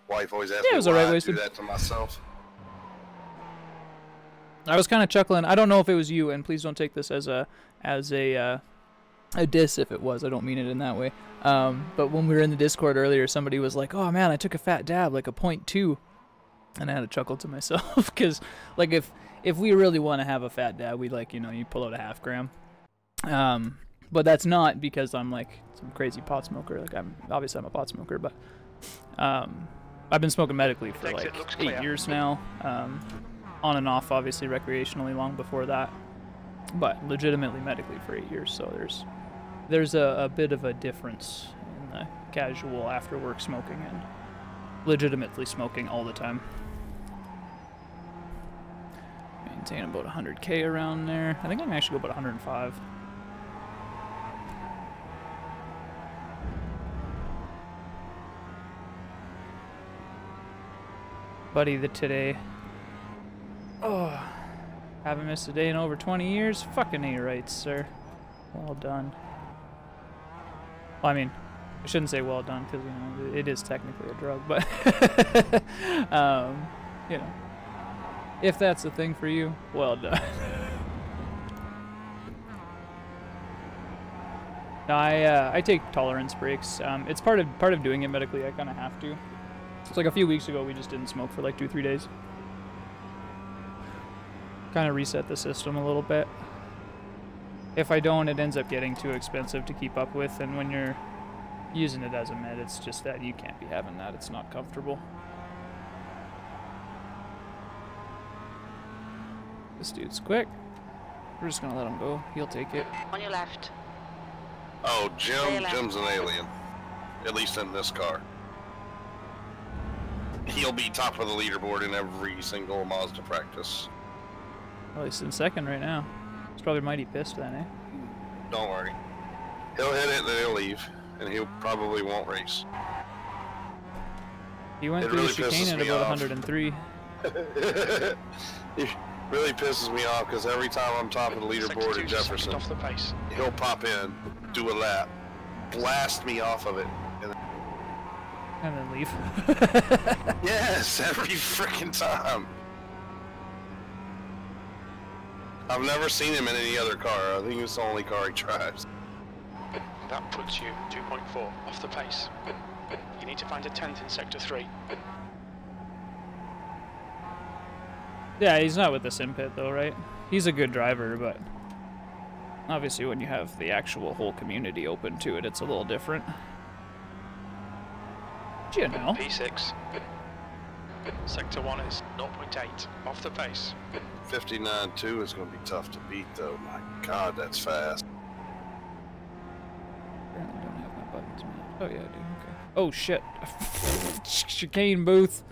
Wife always asks Yeah, it me was why alright, I do Wasted. that to myself. I was kind of chuckling. I don't know if it was you, and please don't take this as a a diss if it was. I don't mean it in that way. But when we were in the Discord earlier, somebody was like, "Oh man, I took a fat dab, like a 0.2," and I had to chuckle to myself because, like, if we really want to have a fat dab, we like, you know, you pull out a half gram. But that's not because I'm like some crazy pot smoker. Like, I'm a pot smoker, but I've been smoking medically for like 8 years now. On and off, obviously recreationally long before that, but legitimately medically for 8 years. So there's a bit of a difference in the casual after work smoking and legitimately smoking all the time. Maintain about 100k around there. I think I can actually go about 105. Buddy, today. Oh, haven't missed a day in over 20 years. Fucking A right, sir. Well done. Well, I mean, I shouldn't say well done because, you know, it is technically a drug, but you know, if that's the thing for you, well done. No, I take tolerance breaks. It's part of doing it medically. I kind of have to. It's like a few weeks ago we just didn't smoke for like 2-3 days. Kind of reset the system a little bit. If I don't, it ends up getting too expensive to keep up with, and when you're using it as a med, it's just that you can't be having that. It's not comfortable. This dude's quick. We're just gonna let him go. He'll take it. On your left. Oh, Jim's an alien. At least in this car. He'll be top of the leaderboard in every single Mazda practice. Well, he's in second right now. He's probably mighty pissed then, eh? Don't worry. He'll hit it, then he'll leave, and he probably won't race. He went through the chicane at about 103. He really pisses me off because every time I'm top of the leaderboard at Jefferson, off the pace. He'll pop in, do a lap, blast me off of it, and then leave. Yes, every freaking time. I've never seen him in any other car. I think it's the only car he drives. That puts you 2.4 off the pace. You need to find a 10th in Sector 3. Yeah, he's not with the sim pit though, right? He's a good driver, but obviously when you have the actual whole community open to it, it's a little different. You know. P6. Sector 1 is 0.8 off the pace. 59.2 is going to be tough to beat though. My God, that's fast. Apparently don't have my buttons, man. Oh yeah, I do. Okay. Oh shit. Chicane booth.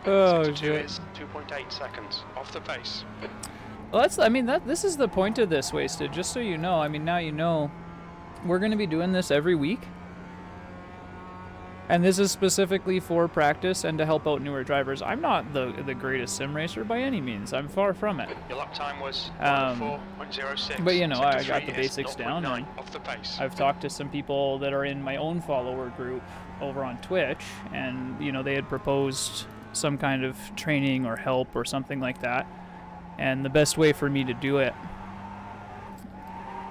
Oh Sector 2 shit. is 2.8 seconds off the pace. Well, this is the point of this, Wasted, just so you know. I mean, now you know we're going to be doing this every week. And this is specifically for practice and to help out newer drivers. I'm not the greatest sim racer by any means. I'm far from it. Your lap time was 4.06. But you know, Sector I got 3 the basics is down. 0.9 off the pace. I've talked to some people that are in my own follower group over on Twitch, and you know, they had proposed some kind of training or help or something like that. And the best way for me to do it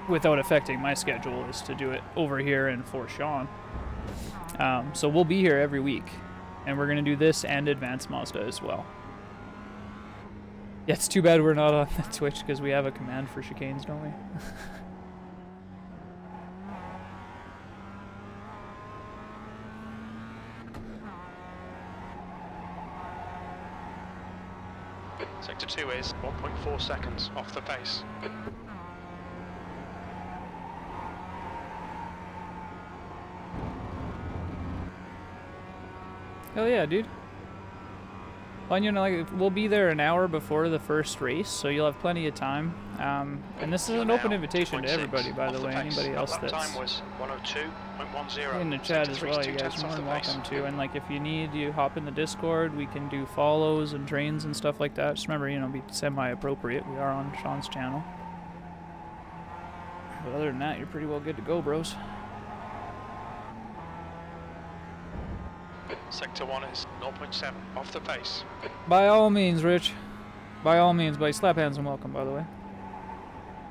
without affecting my schedule is to do it over here and for Sean. So we'll be here every week, and we're going to do this and Advanced Mazda as well. Yeah, it's too bad we're not on the Twitch because we have a command for chicanes, don't we? Sector 2 is 1.4 seconds off the pace. Hell yeah, dude. Well, you know, like, we'll be there an hour before the first race, so you'll have plenty of time. And this is an open invitation to everybody, by the way. Anybody else that's in the chat as well, you guys are more than welcome to. And like, if you need, you hop in the Discord. We can do follows and trains and stuff like that. Just remember, you know, be semi-appropriate. We are on Sean's channel. But other than that, you're pretty well good to go, bros. Sector 1 is 0.7 off the pace. By all means, Rich. By all means, buddy. Slap hands and welcome, by the way.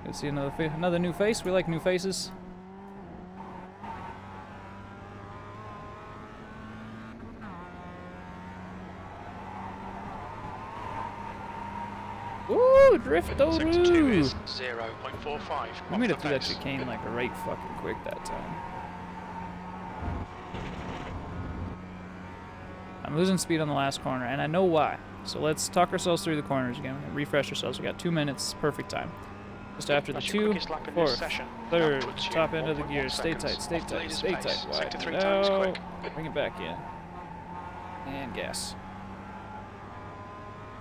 Good to see another new face. We like new faces. Woo! Drifto! Sector 2 is 0.45 We made it through that chicane like right fucking quick that time. I'm losing speed on the last corner, and I know why. So let's talk ourselves through the corners again. Refresh ourselves. We got 2 minutes. Perfect time. Just after the 2, 4th, 3rd, top end of the gears. Stay tight, stay tight, stay tight. Widen out. Bring it back in. And gas.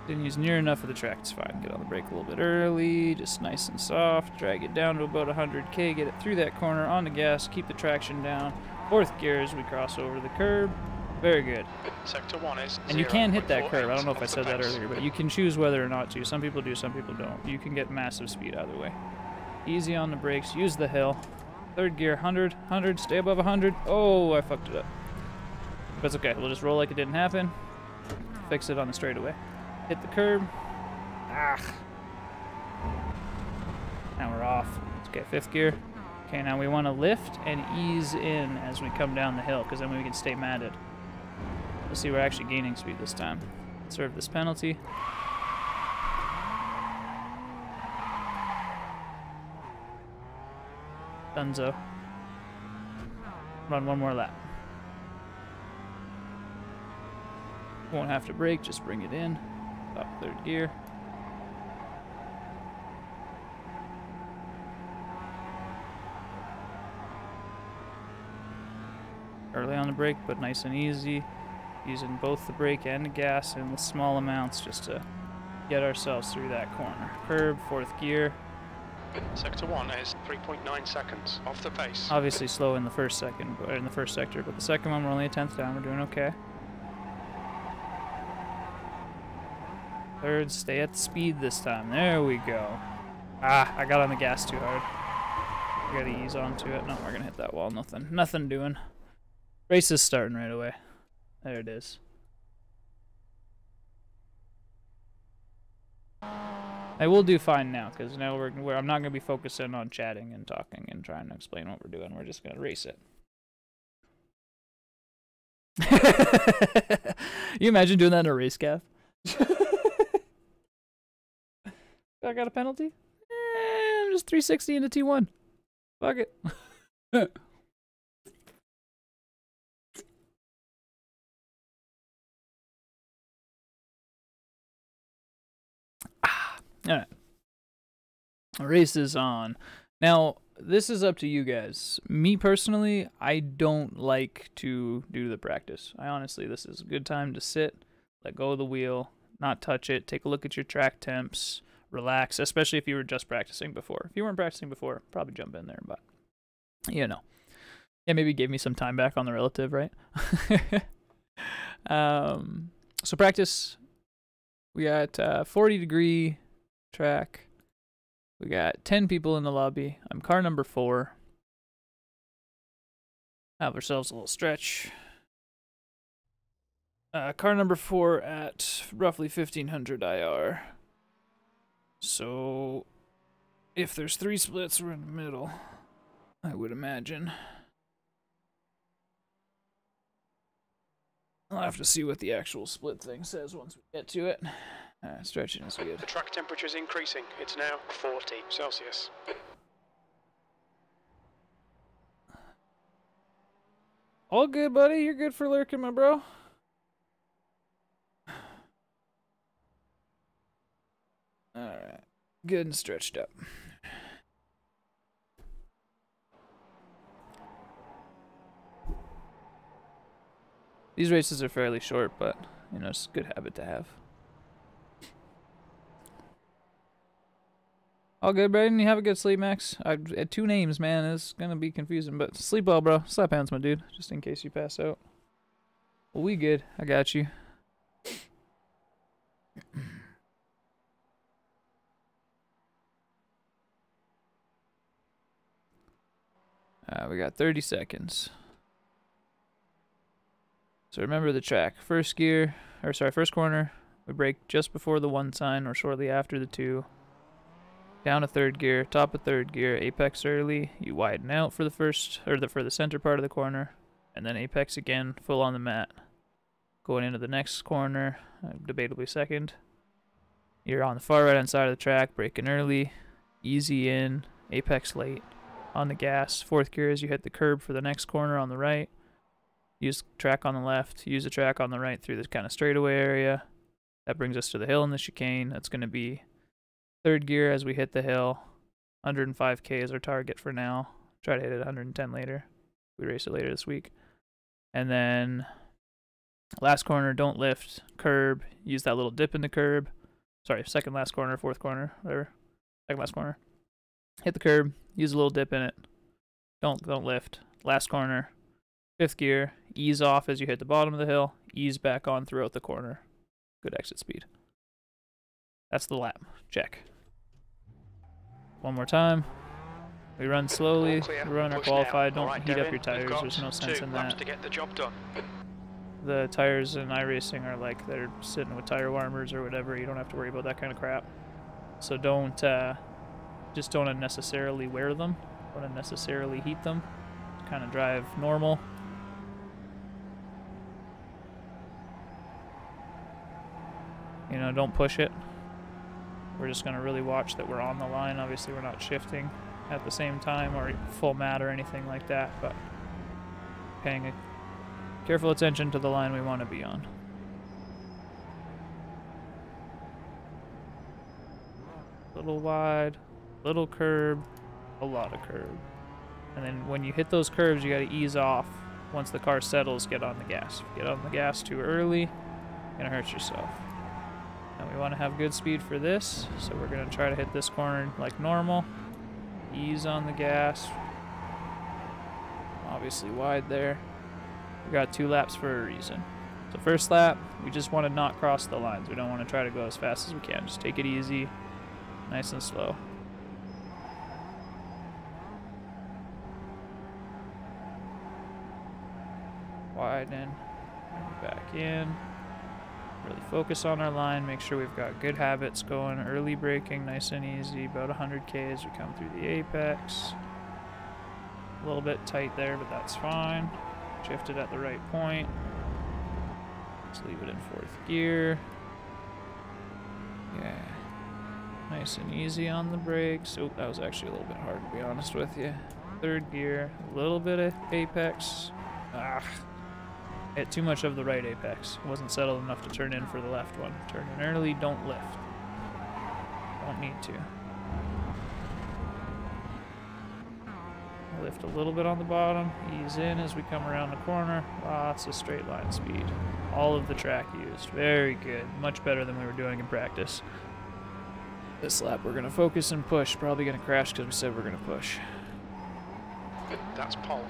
Didn't use near enough of the track. It's fine. Get on the brake a little bit early. Just nice and soft. Drag it down to about 100k. Get it through that corner. On the gas. Keep the traction down. 4th gear as we cross over the curb. Very good. Sector 1 is and you can hit that curve. I don't know if I said that earlier, but you can choose whether or not to. Some people do, some people don't. You can get massive speed either way. Easy on the brakes. Use the hill. 3rd gear, 100, 100. Stay above 100. Oh, I fucked it up. But it's okay. We'll just roll like it didn't happen. Fix it on the straightaway. Hit the curb. Ah. Now we're off. Okay, 5th gear. Okay, now we want to lift and ease in as we come down the hill, because then we can stay matted. Let's see, we're actually gaining speed this time. Serve this penalty. Dunzo. Run one more lap. Won't have to brake, just bring it in. Stop 3rd gear. Early on the brake, but nice and easy. Using both the brake and the gas in small amounts just to get ourselves through that corner. Curb, 4th gear. Sector 1 is 3.9 seconds off the pace. Obviously slow in the first sector, but the second one we're only a 10th down. We're doing okay. 3rd, stay at the speed this time. There we go. Ah, I got on the gas too hard. I gotta ease onto it. No, we're gonna hit that wall. Nothing doing. Race is starting right away. There it is. I will do fine now, because now I'm not going to be focusing on chatting and talking and trying to explain what we're doing. We're just going to race it. You imagine doing that in a race calf? I got a penalty? I'm just 360 into T1. Fuck it. Alright. Race is on. Now, this is up to you guys. Me personally, I don't like to do the practice. This is a good time to sit, let go of the wheel, not touch it, take a look at your track temps, relax, especially if you were just practicing before. If you weren't practicing before, probably jump in there, but, you know. Yeah, maybe give me some time back on the relative, right? So practice. We got 40-degree track. We got 10 people in the lobby. I'm car number 4. Have ourselves a little stretch. Car number 4 at roughly 1500 IR. So, if there's 3 splits, we're in the middle, I would imagine. I'll have to see what the actual split thing says once we get to it. Stretching is good. The track temperature is increasing. It's now 40 Celsius. All good, buddy. You're good for lurking, my bro. Alright. Good and stretched up. These races are fairly short, but, you know, it's a good habit to have. All good, Brayden. You have a good sleep, Max. I had 2 names, man. It's gonna be confusing, but sleep well, bro. Slap hands, my dude, just in case you pass out. Well, we good. I got you. We got 30 seconds. So remember the track. First corner, we brake just before the 1 sign or shortly after the 2. Down to 3rd gear, top of 3rd gear, apex early. You widen out for the for the center part of the corner, and then apex again, full on the mat. Going into the next corner, debatably second. You're on the far right hand side of the track, braking early, easy in, apex late. On the gas, 4th gear as you hit the curb for the next corner on the right. Use track on the left, use the track on the right through this kind of straightaway area. That brings us to the hill and the chicane. That's going to be 3rd gear as we hit the hill. 105k is our target for now. Try to hit it 110 later. We race it later this week. And then last corner, don't lift, curb, use that little dip in the curb. Sorry, second last corner, 4th corner, whatever. Second last corner. Hit the curb, use a little dip in it. Don't lift. Last corner, 5th gear, ease off as you hit the bottom of the hill, ease back on throughout the corner. Good exit speed. That's the lap. Check. One more time. We run slowly. We run our qualified. Don't heat up your tires. There's no sense in that. To get the job done. The tires in iRacing are like they're sitting with tire warmers or whatever. You don't have to worry about that kind of crap. So don't just don't unnecessarily wear them. Don't unnecessarily heat them. Just kind of drive normal. You know, don't push it. We're just going to really watch that we're on the line. Obviously, we're not shifting at the same time or full mat or anything like that, but paying a careful attention to the line we want to be on. Little wide, little curb, a lot of curb. And then when you hit those curves, you got to ease off. Once the car settles, get on the gas. If you get on the gas too early, you're going to hurt yourself. And we want to have good speed for this, so we're going to try to hit this corner like normal. Ease on the gas. Obviously wide there. We got 2 laps for a reason. So first lap, we just want to not cross the lines. We don't want to try to go as fast as we can. Just take it easy, nice and slow. Widen, back in. Really focus on our line, make sure we've got good habits going. Early braking, nice and easy, about 100k as we come through the apex. A little bit tight there, but that's fine. Shift it at the right point. Just leave it in 4th gear. Yeah. Nice and easy on the brakes. Oh, that was actually a little bit hard to be honest with you. 3rd gear, a little bit of apex. Hit too much of the right apex. Wasn't settled enough to turn in for the left one. Turn in early, don't lift. Don't need to. Lift a little bit on the bottom, ease in as we come around the corner. Lots of straight line speed. All of the track used. Very good. Much better than we were doing in practice. This lap we're going to focus and push. Probably going to crash because we said we're going to push. That's pole.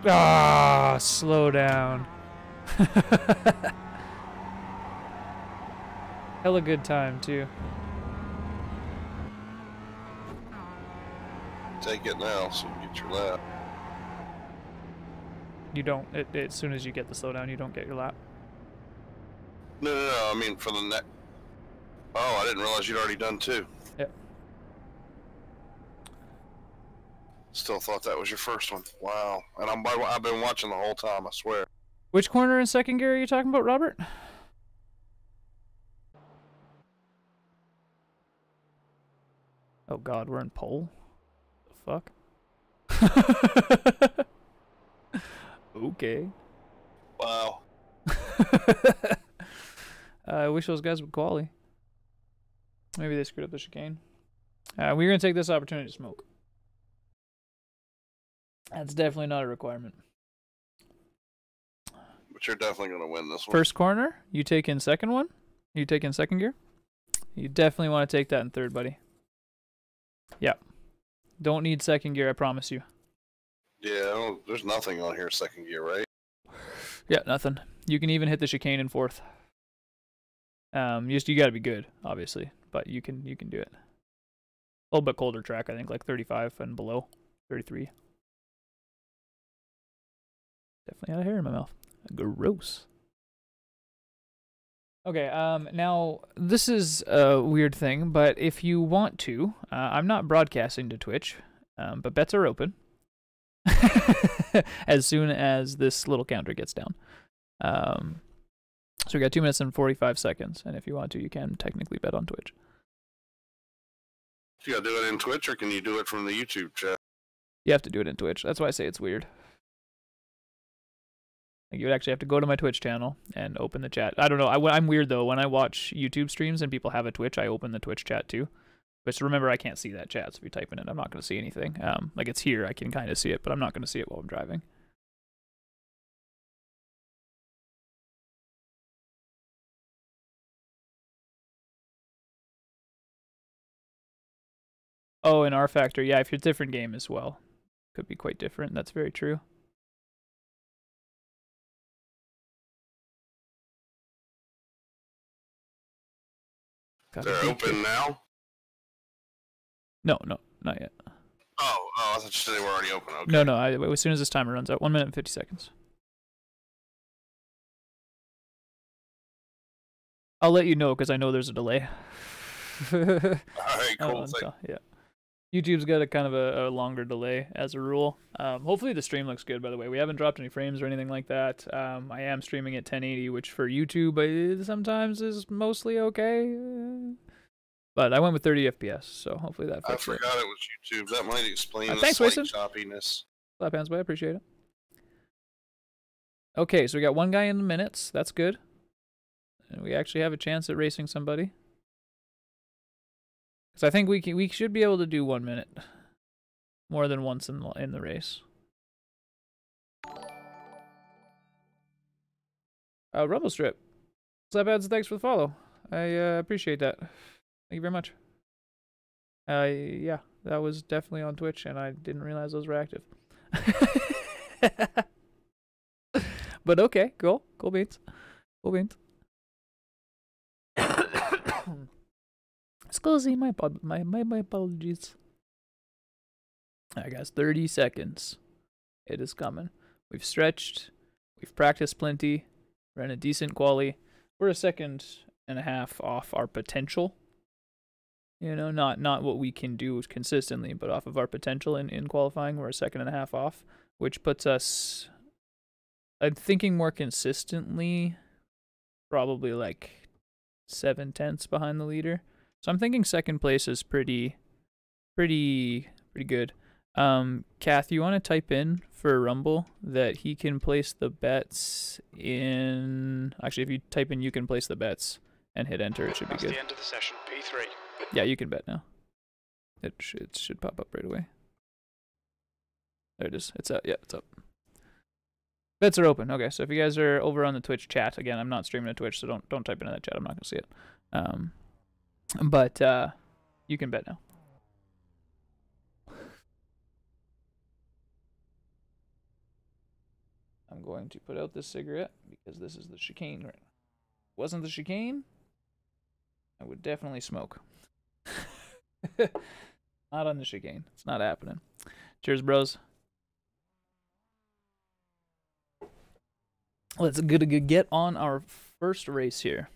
Ah, slow down. Hella good time too. Take it now so you get your lap. You don't, as soon as you get the slowdown, you don't get your lap. No, I mean for the next. Oh, I didn't realize you'd already done 2. Yep. Still thought that was your first one. Wow. And I've been watching the whole time, I swear. Which corner in 2nd gear are you talking about, Robert? Oh god, we're in pole? The fuck? Okay. Wow. I wish those guys would quali. Maybe they screwed up the chicane. We're going to take this opportunity to smoke. That's definitely not a requirement. But you're definitely going to win this one. First corner, you take in second one. You take in second gear. You definitely want to take that in third, buddy. Yeah. Don't need second gear, I promise you. Yeah, there's nothing on here second gear, right? Yeah, nothing. You can even hit the chicane in fourth. You got to be good, obviously, but you can do it. A little bit colder track, I think, like 35 and below, 33. Definitely had a hair in my mouth. Gross. Okay, now this is a weird thing, but if you want to, I'm not broadcasting to Twitch, but bets are open as soon as this little counter gets down. So we got 2 minutes and 45 seconds, and if you want to, you can technically bet on Twitch. You gotta do it in Twitch, or can you do it from the YouTube chat? You have to do it in Twitch. That's why I say it's weird. Like, you would actually have to go to my Twitch channel and open the chat. I don't know. I'm weird, though. When I watch YouTube streams and people have a Twitch, I open the Twitch chat, too. But remember, I can't see that chat, so if you type in it, I'm not going to see anything. Like, it's here. I can kind of see it, but I'm not going to see it while I'm driving. Oh, in R Factor. Yeah, if you're a different game as well. Could be quite different. That's very true. They're open now? No, not yet. Oh, I thought you said they were already open. Okay. No, as soon as this timer runs out. 1 minute and 50 seconds. I'll let you know because I know there's a delay. Alright, cool. Yeah. YouTube's got a kind of a longer delay as a rule. Hopefully the stream looks good, by the way. We haven't dropped any frames or anything like that. I am streaming at 1080, which for YouTube sometimes is mostly okay. But I went with 30 FPS, so hopefully that fixes it. I forgot it was YouTube. That might explain the thanks, slight Wason. choppiness. Clap hands, boy. I appreciate it. Okay, so we got one guy in the minutes. That's good. And we actually have a chance at racing somebody. Because I think we should be able to do 1 minute more than once in the race. Rumble Strip. Slapheads, thanks for the follow. I appreciate that. Thank you very much. Yeah, that was definitely on Twitch, and I didn't realize those were active. But okay, cool beans. Cool beans. Scusi, my apologies. Alright guys, 30 seconds. It is coming. We've stretched. We've practiced plenty. We're in a decent quali. We're a second and a half off our potential. You know, not what we can do consistently, but off of our potential in qualifying. We're a second and a half off, which puts us, I'm thinking more consistently, probably like 7/10 behind the leader. So I'm thinking second place is pretty good. Kath, you want to type in for Rumble that he can place the bets in... Actually, if you type in you can place the bets and hit enter, it should be good. That's the end of the session, P3. Yeah, you can bet now. It should pop up right away. There it is. It's up. Yeah, it's up. Bets are open. Okay, so if you guys are over on the Twitch chat, again, I'm not streaming to Twitch, so don't type into that chat. I'm not going to see it. But you can bet now. I'm going to put out this cigarette because this is the chicane right now. Wasn't the chicane, I would definitely smoke. Not on the chicane. It's not happening. Cheers, bros. Let's get on our first race here.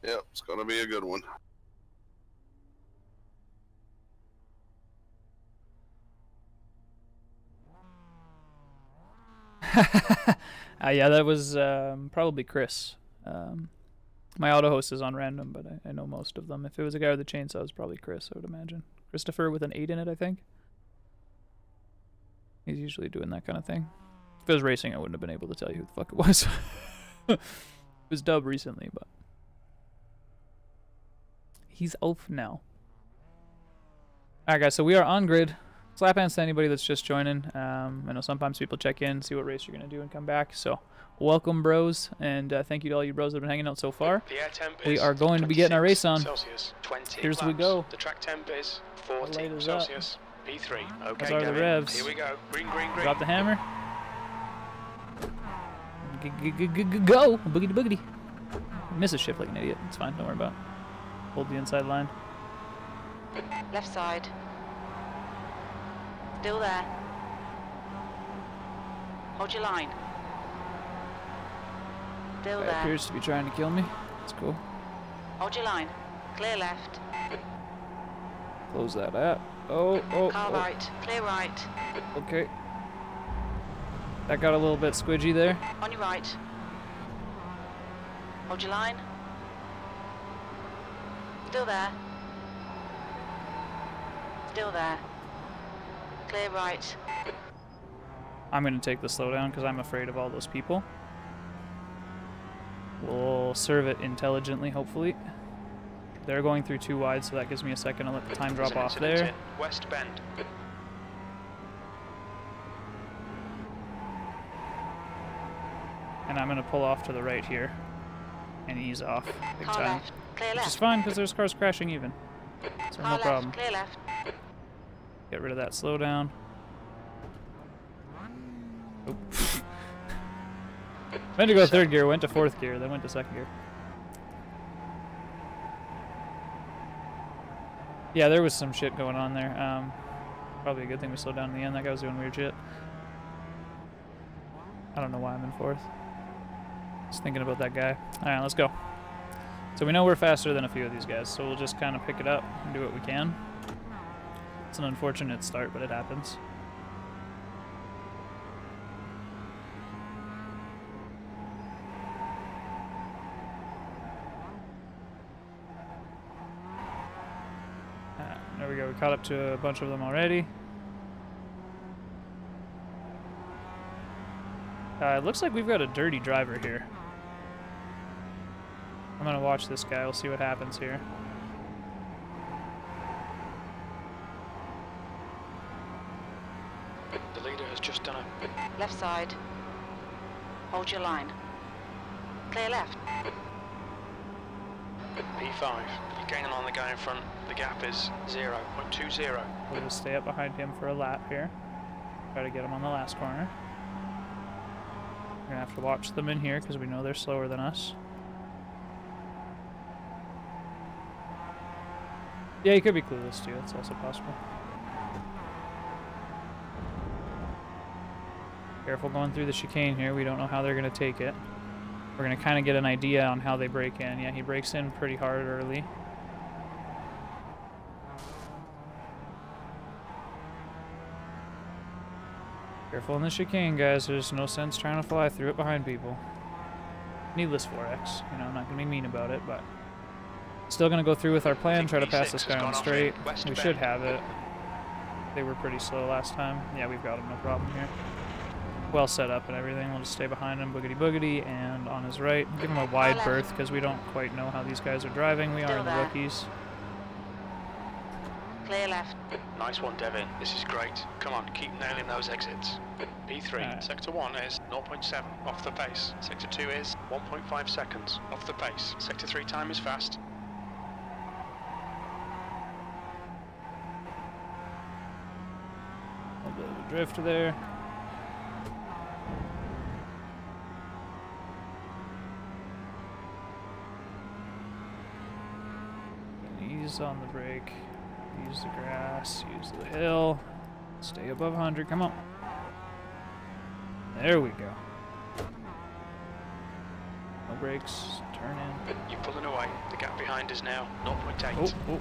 Yep, it's gonna be a good one. Yeah, that was probably Chris. My auto host is on random, but I know most of them. If it was a guy with a chainsaw, it was probably Chris, I would imagine. Christopher with an 8 in it, I think. He's usually doing that kind of thing. If it was racing, I wouldn't have been able to tell you who the fuck it was. It was Dub recently, but he's off now. Alright guys, so we are on grid. Slap hands to anybody that's just joining. I know sometimes people check in, see what race you're going to do, and come back. So welcome, bros, and thank you to all you bros that have been hanging out so far. The air temp We is are going to be getting our race on. Celsius, 20 Here's laps. we go. The track temp is The light 40 is Celsius. P3. Okay, Those are the Devin, revs. here we go. Green, green, green. Drop the hammer. Go! Boogity boogity. Miss a shift like an idiot. It's fine, don't worry about it. Hold the inside line. Left side. Still there. Hold your line. Still Guy there. appears to be trying to kill me. That's cool. Hold your line. Clear left. Close that up. Oh. Car right. Clear right. Okay. That got a little bit squidgy there. On your right. Hold your line. Still there. Still there. Clear right. I'm going to take the slowdown because I'm afraid of all those people. We'll serve it intelligently, hopefully. They're going through too wide, so that gives me a second to let the time drop off there. West bend. And I'm going to pull off to the right here and ease off big Car time. left. Clear Which is left. fine because there's cars crashing even. So Car no left. problem. Clear left. Get rid of that slowdown. Oop. Meant to go third gear, went to fourth gear, then went to second gear. Yeah, there was some shit going on there. Probably a good thing we slowed down in the end. That guy was doing weird shit. I don't know why I'm in fourth. Just thinking about that guy. Alright, let's go. So we know we're faster than a few of these guys, so we'll just kind of pick it up and do what we can. It's an unfortunate start, but it happens. There we go, we caught up to a bunch of them already. It looks like we've got a dirty driver here. I'm gonna watch this guy, we'll see what happens here. The leader has just done a... Left side. Hold your line. Clear left. P5. You're gaining on the guy in front. The gap is 0.20. We'll just stay up behind him for a lap here. Try to get him on the last corner. We're gonna have to watch them in here because we know they're slower than us. Yeah, he could be clueless too, that's also possible. Careful going through the chicane here, we don't know how they're gonna take it. We're gonna kind of get an idea on how they break in. Yeah, he breaks in pretty hard early. Careful in the chicane, guys. There's no sense trying to fly through it behind people. Needless 4X. You know, I'm not going to be mean about it, but... Still going to go through with our plan, try to pass this guy on straight. We should have it. They were pretty slow last time. Yeah, we've got him, no problem here. Well set up and everything. We'll just stay behind him, boogity boogity, and on his right. Give him a wide berth, because we don't quite know how these guys are driving. We are in the rookies. Clear left. Nice one, Devin. This is great. Come on, keep nailing those exits. P3, Right. Sector 1 is 0.7 off the pace. Sector 2 is 1.5 seconds off the pace. Sector 3 time is fast. A little bit of a drift there. Ease on the brake. Use the grass, use the hill. Stay above 100, come on. There we go. No brakes, turn in. You're pulling away. The gap behind is now 0.8. Oh.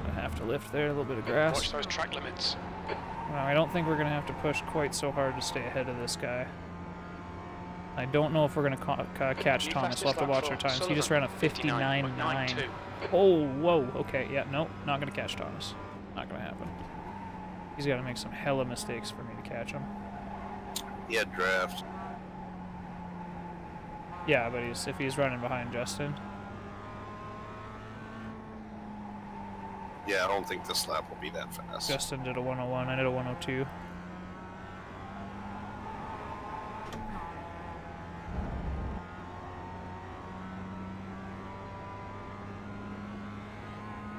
I have to lift there, a little bit of grass. Watch those track limits. I don't think we're going to have to push quite so hard to stay ahead of this guy. I don't know if we're going to catch Thomas. We'll have to watch our times. He just ran a 59.9. Oh, whoa. Okay, yeah, no, not going to catch Thomas. Not going to happen. He's got to make some hella mistakes for me to catch him. He had draft. Yeah, but if he's running behind Justin. Yeah, I don't think this lap will be that fast. Justin did a 101, I did a 102.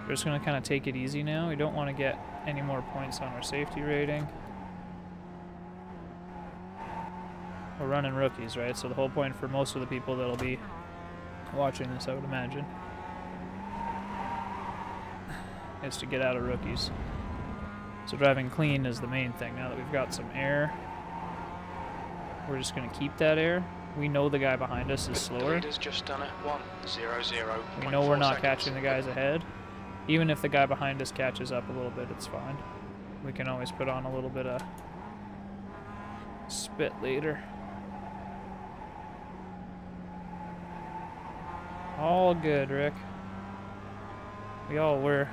We're just going to kind of take it easy now. We don't want to get any more points on our safety rating. We're running rookies, right? So the whole point for most of the people that'll be watching this, I would imagine, is to get out of rookies. So driving clean is the main thing. Now that we've got some air, we're just going to keep that air. We know the guy behind us is slower. The leader's just done it. 1:00. We know we're not catching the guys ahead. Even if the guy behind us catches up a little bit, it's fine. We can always put on a little bit of spit later. All good, Rick. We all were.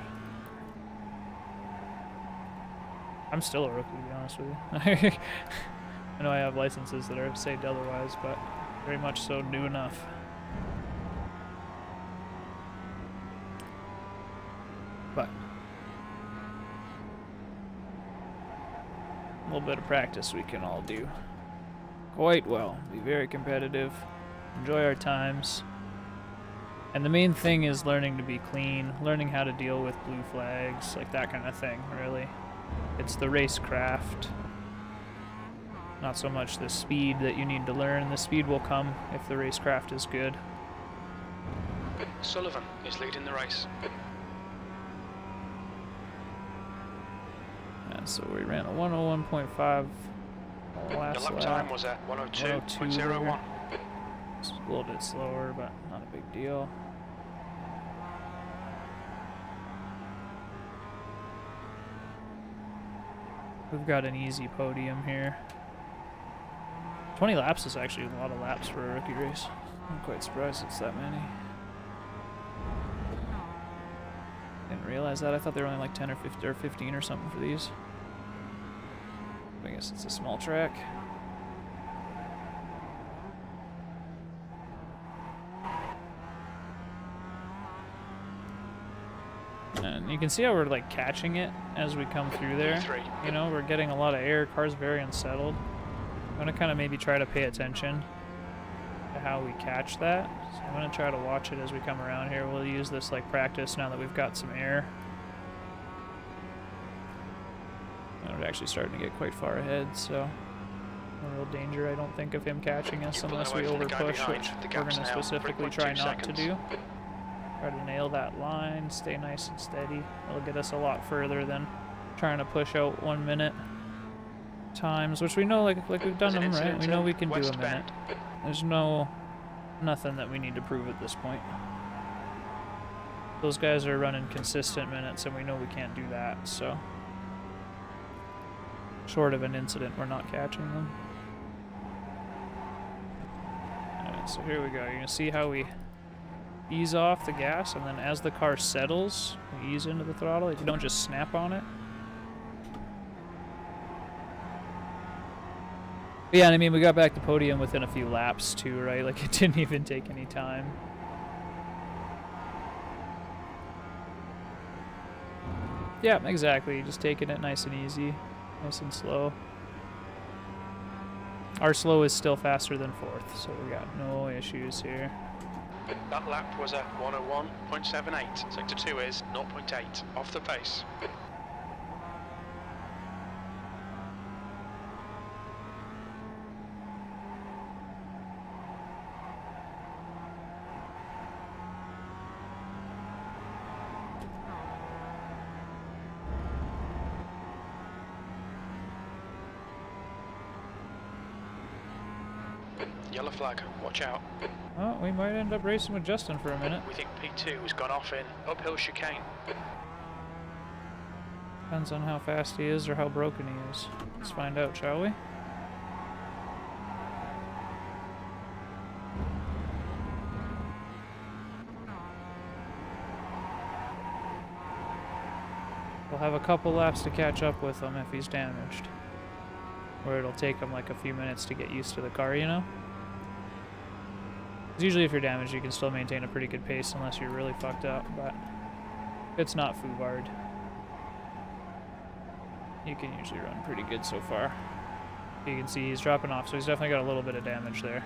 I'm still a rookie, to be honest with you. I know I have licenses that are say otherwise, but very much so new enough. But a little bit of practice we can all do quite well. Be very competitive, enjoy our times. And the main thing is learning to be clean, learning how to deal with blue flags, like that kind of thing, really. It's the racecraft, not so much the speed that you need to learn. The speed will come if the racecraft is good. Sullivan is leading the race. And so we ran a 101.5 last The lap time was at 102.01. It's a little bit slower, but not a big deal. We've got an easy podium here. 20 laps is actually a lot of laps for a rookie race. I'm quite surprised it's that many. Didn't realize that. I thought they were only like 10 or 15 or something for these. I guess it's a small track. And you can see how we're like catching it as we come through there. You know, we're getting a lot of air. Car's very unsettled. I'm going to kind of maybe try to pay attention to how we catch that. So I'm going to try to watch it as we come around here. We'll use this like practice now that we've got some air. And we're actually starting to get quite far ahead, so no real danger, I don't think, of him catching us unless we overpush, which we're going to specifically try not to do. Try to nail that line, stay nice and steady. It'll get us a lot further than trying to push out 1 minute times, which we know, like we've done them, right? We know we can do a minute. There's nothing that we need to prove at this point. Those guys are running consistent minutes, and we know we can't do that, so short of an incident, we're not catching them. Alright, so here we go. You're going to see how we ease off the gas, and then as the car settles, we ease into the throttle. You don't just snap on it. But yeah, and I mean, we got back to podium within a few laps too, right? Like, it didn't even take any time. Yeah, exactly. Just taking it nice and easy, nice and slow. Our slow is still faster than fourth, so we got no issues here. That lap was at 101.78. Sector 2 is 0.8 off the pace. Yellow flag, watch out. Oh, we might end up racing with Justin for a minute. We think P2 has gone off in uphill chicane. Depends on how fast he is or how broken he is. Let's find out, shall we? We'll have a couple laps to catch up with him if he's damaged. Where it'll take him like a few minutes to get used to the car, you know? 'Cause usually if you're damaged, you can still maintain a pretty good pace unless you're really fucked up, but it's not foobard. You can usually run pretty good so far. You can see he's dropping off, so he's definitely got a little bit of damage there.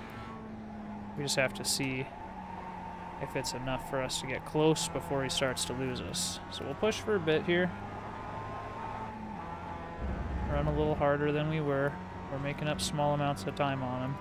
We just have to see if it's enough for us to get close before he starts to lose us. So we'll push for a bit here. Run a little harder than we were. We're making up small amounts of time on him.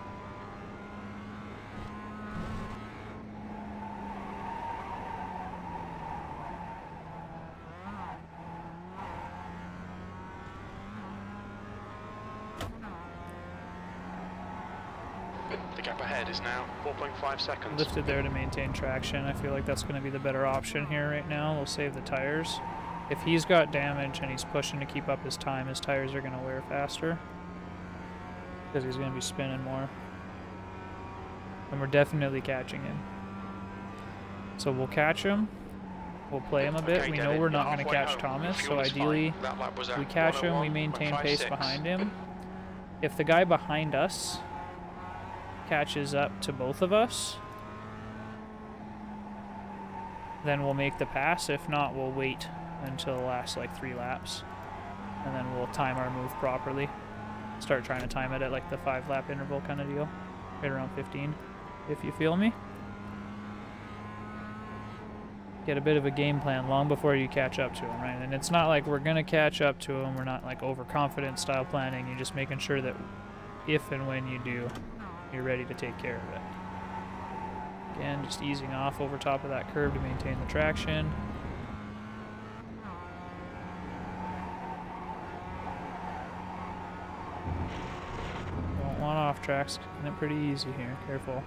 The gap ahead is now 4.5 seconds. Lifted there to maintain traction. I feel like that's going to be the better option here right now. We'll save the tires. If he's got damage and he's pushing to keep up his time, his tires are going to wear faster because he's going to be spinning more. And we're definitely catching him. So we'll catch him. We'll play him a bit. Okay, We David, know we're not you're going to halfway catch home. Thomas, Fuel so is fine. ideally That lap was at we catch him, we 101.56. maintain pace behind him. If the guy behind us catches up to both of us, then we'll make the pass. If not, we'll wait until the last like 3 laps, and then we'll time our move properly. Start trying to time it at like the 5-lap interval kind of deal, right around 15, if you feel me. Get a bit of a game plan long before you catch up to him, right? And it's not like we're gonna catch up to him. We're not like overconfident style planning. You're just making sure that if and when you do, you're ready to take care of it. Again, just easing off over top of that curve to maintain the traction. Don't want off tracks. Getting it pretty easy here. Careful.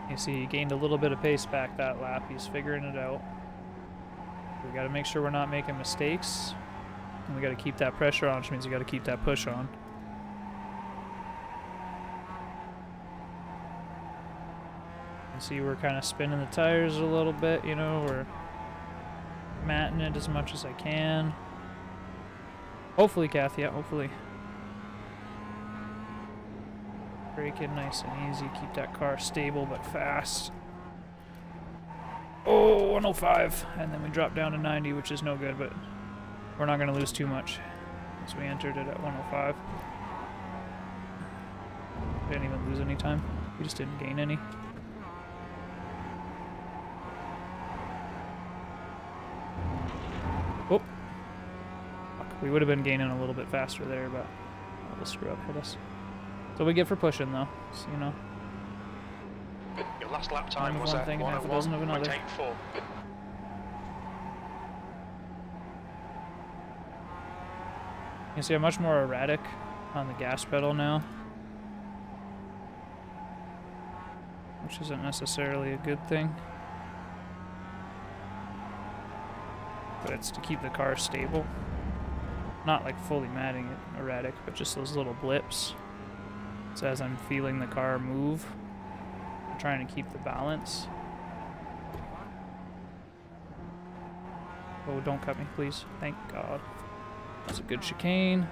You see, he gained a little bit of pace back that lap. He's figuring it out. We got to make sure we're not making mistakes. And we got to keep that pressure on, which means you got to keep that push on. You see, we're kind of spinning the tires a little bit, you know, we're matting it as much as I can. Hopefully, Kathy, yeah, hopefully. Brake in nice and easy, keep that car stable but fast. Oh, 105, and then we drop down to 90, which is no good, but we're not going to lose too much, so we entered it at 105. Didn't even lose any time, we just didn't gain any. Oh, fuck. We would have been gaining a little bit faster there, but the screw up hit us. So we get for pushing though, so, you know. Your last lap time was one at thing and half a dozen of another. 101.84. You see I'm much more erratic on the gas pedal now, which isn't necessarily a good thing, but it's to keep the car stable. Not like fully matting it erratic, but just those little blips. So as I'm feeling the car move, I'm trying to keep the balance. Oh, don't cut me, please. Thank God. That's a good chicane.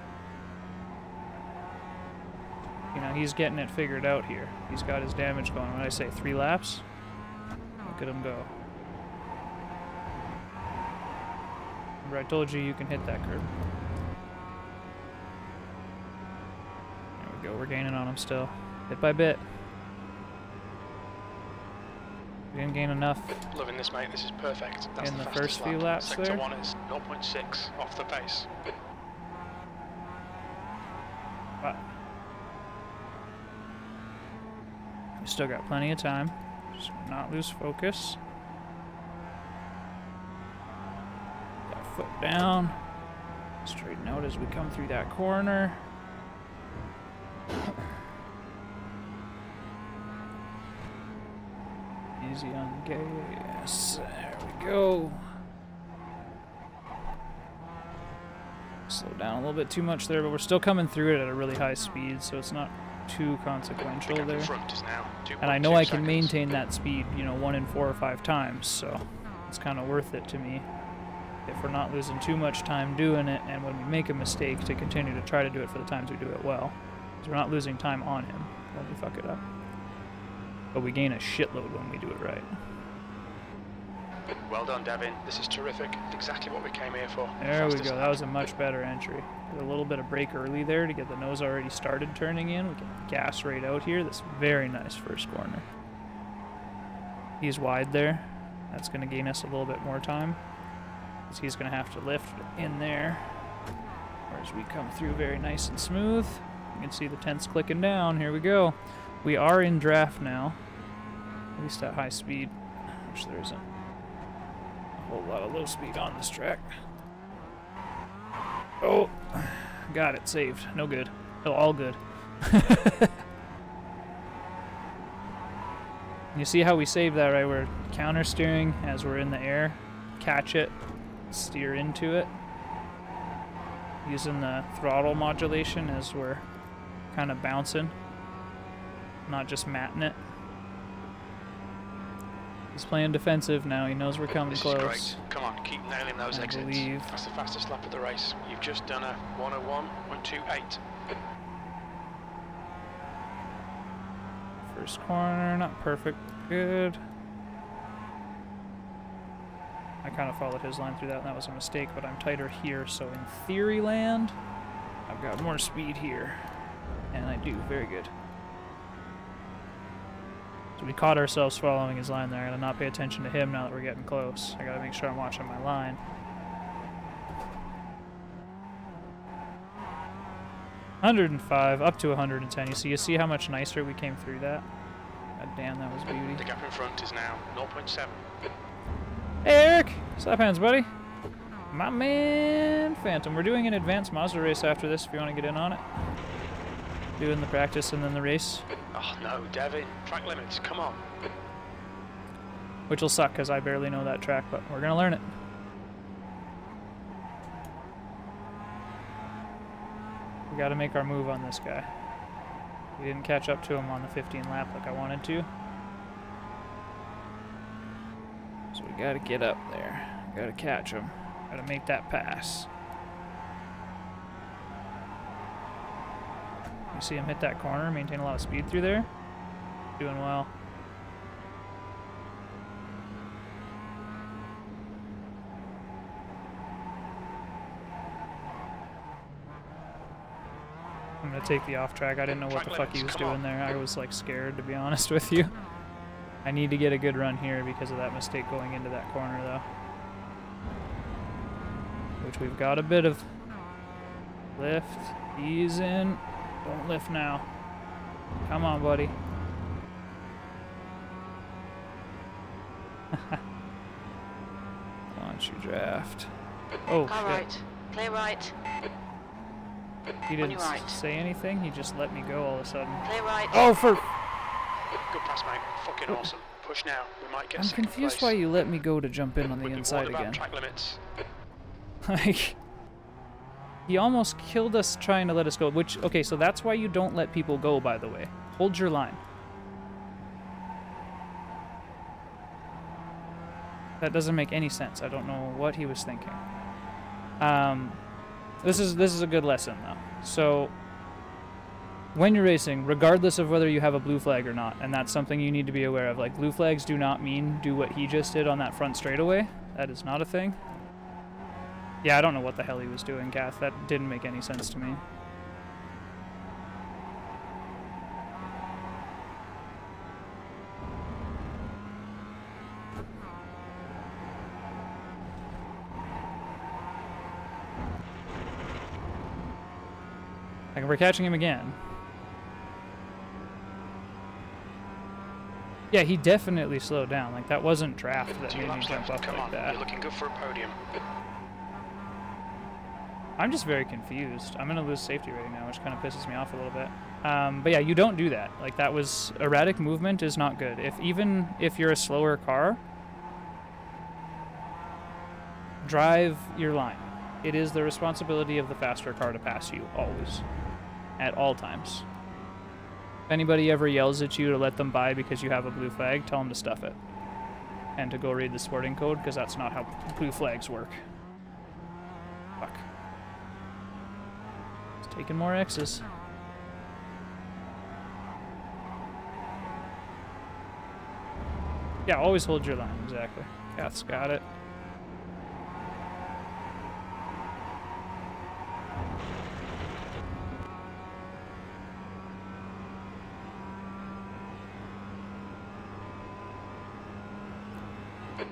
You know, he's getting it figured out here. He's got his damage going. When I say 3 laps, look at him go. Remember, I told you you can hit that curve. There we go. We're gaining on him still, bit by bit. We didn't gain enough. Loving this, mate. This is perfect. That's in the fastest first few lap. laps Sector there. 1 is 0.6 off the pace. But we still got plenty of time. Just not lose focus. Got foot down. Straighten out as we come through that corner. Easy on the gas. There we go. Slow down a little bit too much there, but we're still coming through it at a really high speed, so it's not too consequential The gap in there. front is now And I know I 2.2 can seconds. maintain that speed, you know, 1 in 4 or 5 times, so it's kind of worth it to me. If we're not losing too much time doing it, and when we make a mistake, to continue to try to do it for the times we do it well. Because we're not losing time on him when we fuck it up. But we gain a shitload when we do it right. Well done, Devin. This is terrific. Exactly what we came here for. There we Fastest go. That was a much better entry. Did a little bit of brake early there to get the nose already started turning in. We can gas right out here. That's very nice first corner. He's wide there. That's going to gain us a little bit more time, because he's going to have to lift in there. Whereas we come through very nice and smooth. You can see the tents clicking down. Here we go. We are in draft now, at least at high speed, which there isn't a whole lot of low speed on this track. Oh, got it, saved. No good. Oh, all good. You see how we save that, right? We're counter steering as we're in the air, catch it, steer into it, using the throttle modulation as we're kind of bouncing, not just matting it. He's playing defensive now. He knows we're coming This close. is great. Come on, keep nailing those I exits. believe. That's the fastest lap of the race. You've just done a 101.28. First corner, not perfect, good. I kind of followed his line through that, and that was a mistake, but I'm tighter here, so in theory land, I've got more speed here. And I do, very good. So we caught ourselves following his line there. I gotta not pay attention to him now that we're getting close. I gotta make sure I'm watching my line. $105 up to 110. You see how much nicer we came through that? God damn, that was beauty. The gap in front is now 0.7. Hey Eric! Slap hands, buddy. My man Phantom. We're doing an advanced Mazda race after this if you want to get in on it. Doing the practice and then the race. Oh no, Devin. Track limits, come on. Which will suck because I barely know that track, but we're going to learn it. We got to make our move on this guy. We didn't catch up to him on the 15 lap like I wanted to. So we got to get up there. Got to catch him. Got to make that pass. You see him hit that corner, maintain a lot of speed through there. Doing well. I'm gonna take the off track. I didn't know what the fuck he was doing there. I was like scared, to be honest with you. I need to get a good run here because of that mistake going into that corner though. Which we've got a bit of. Lift, ease in. Don't lift now. Come on, buddy. Why don't you draft? Oh, Car shit. right. Clear right. He On didn't your right. say anything. He just let me go all of a sudden. Clear right. Oh, for... Good pass, mate. Fucking awesome. Push now. We might get I'm second confused place. why you let me go to jump in on the We've been inside warned about again. track limits. Like... He almost killed us trying to let us go, which... Okay, so that's why you don't let people go, by the way. Hold your line. That doesn't make any sense. I don't know what he was thinking. This is a good lesson, though. So, when you're racing, regardless of whether you have a blue flag or not, and that's something you need to be aware of, like, blue flags do not mean do what he just did on that front straightaway. That is not a thing. Yeah, I don't know what the hell he was doing, Kath. That didn't make any sense to me. Like, we're catching him again. Yeah, he definitely slowed down. Like, that wasn't draft that Two made me laps jump left. up Come like on. that. You're looking good for a podium. I'm just very confused. I'm gonna lose safety rating now, which kind of pisses me off a little bit. But yeah, you don't do that. Like, that was erratic movement is not good. Even if you're a slower car, drive your line. It is the responsibility of the faster car to pass you always, at all times. If anybody ever yells at you to let them by because you have a blue flag, tell them to stuff it. And to go read the sporting code, because that's not how blue flags work. Fuck. It's taking more X's. Yeah, always hold your line, exactly. Kath's got it.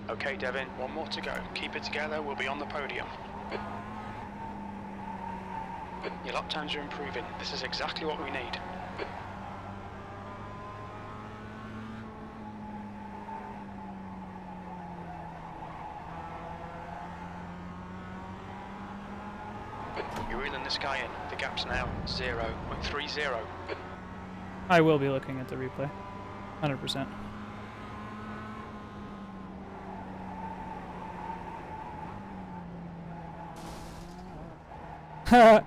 Okay, Devin, one more to go. Keep it together, we'll be on the podium. Your lap times are improving. This is exactly what we need. You're reeling this guy in. The gap's now 0.30. I will be looking at the replay. 100%.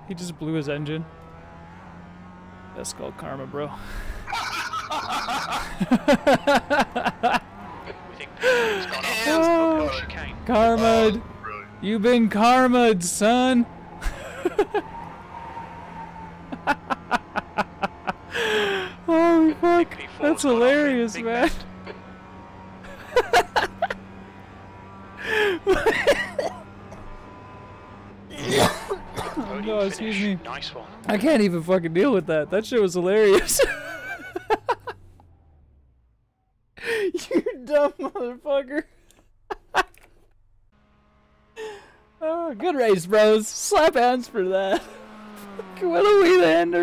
He just blew his engine. That's called karma, bro. We think he's gone off. Oh, Chicane. karma'd. You've been karma'd, son. Holy fuck. That's hilarious, man. No, excuse me. Nice one. I can't even fucking deal with that. That shit was hilarious. You dumb motherfucker. Oh, good race, bros. Slap hands for that. What a way to end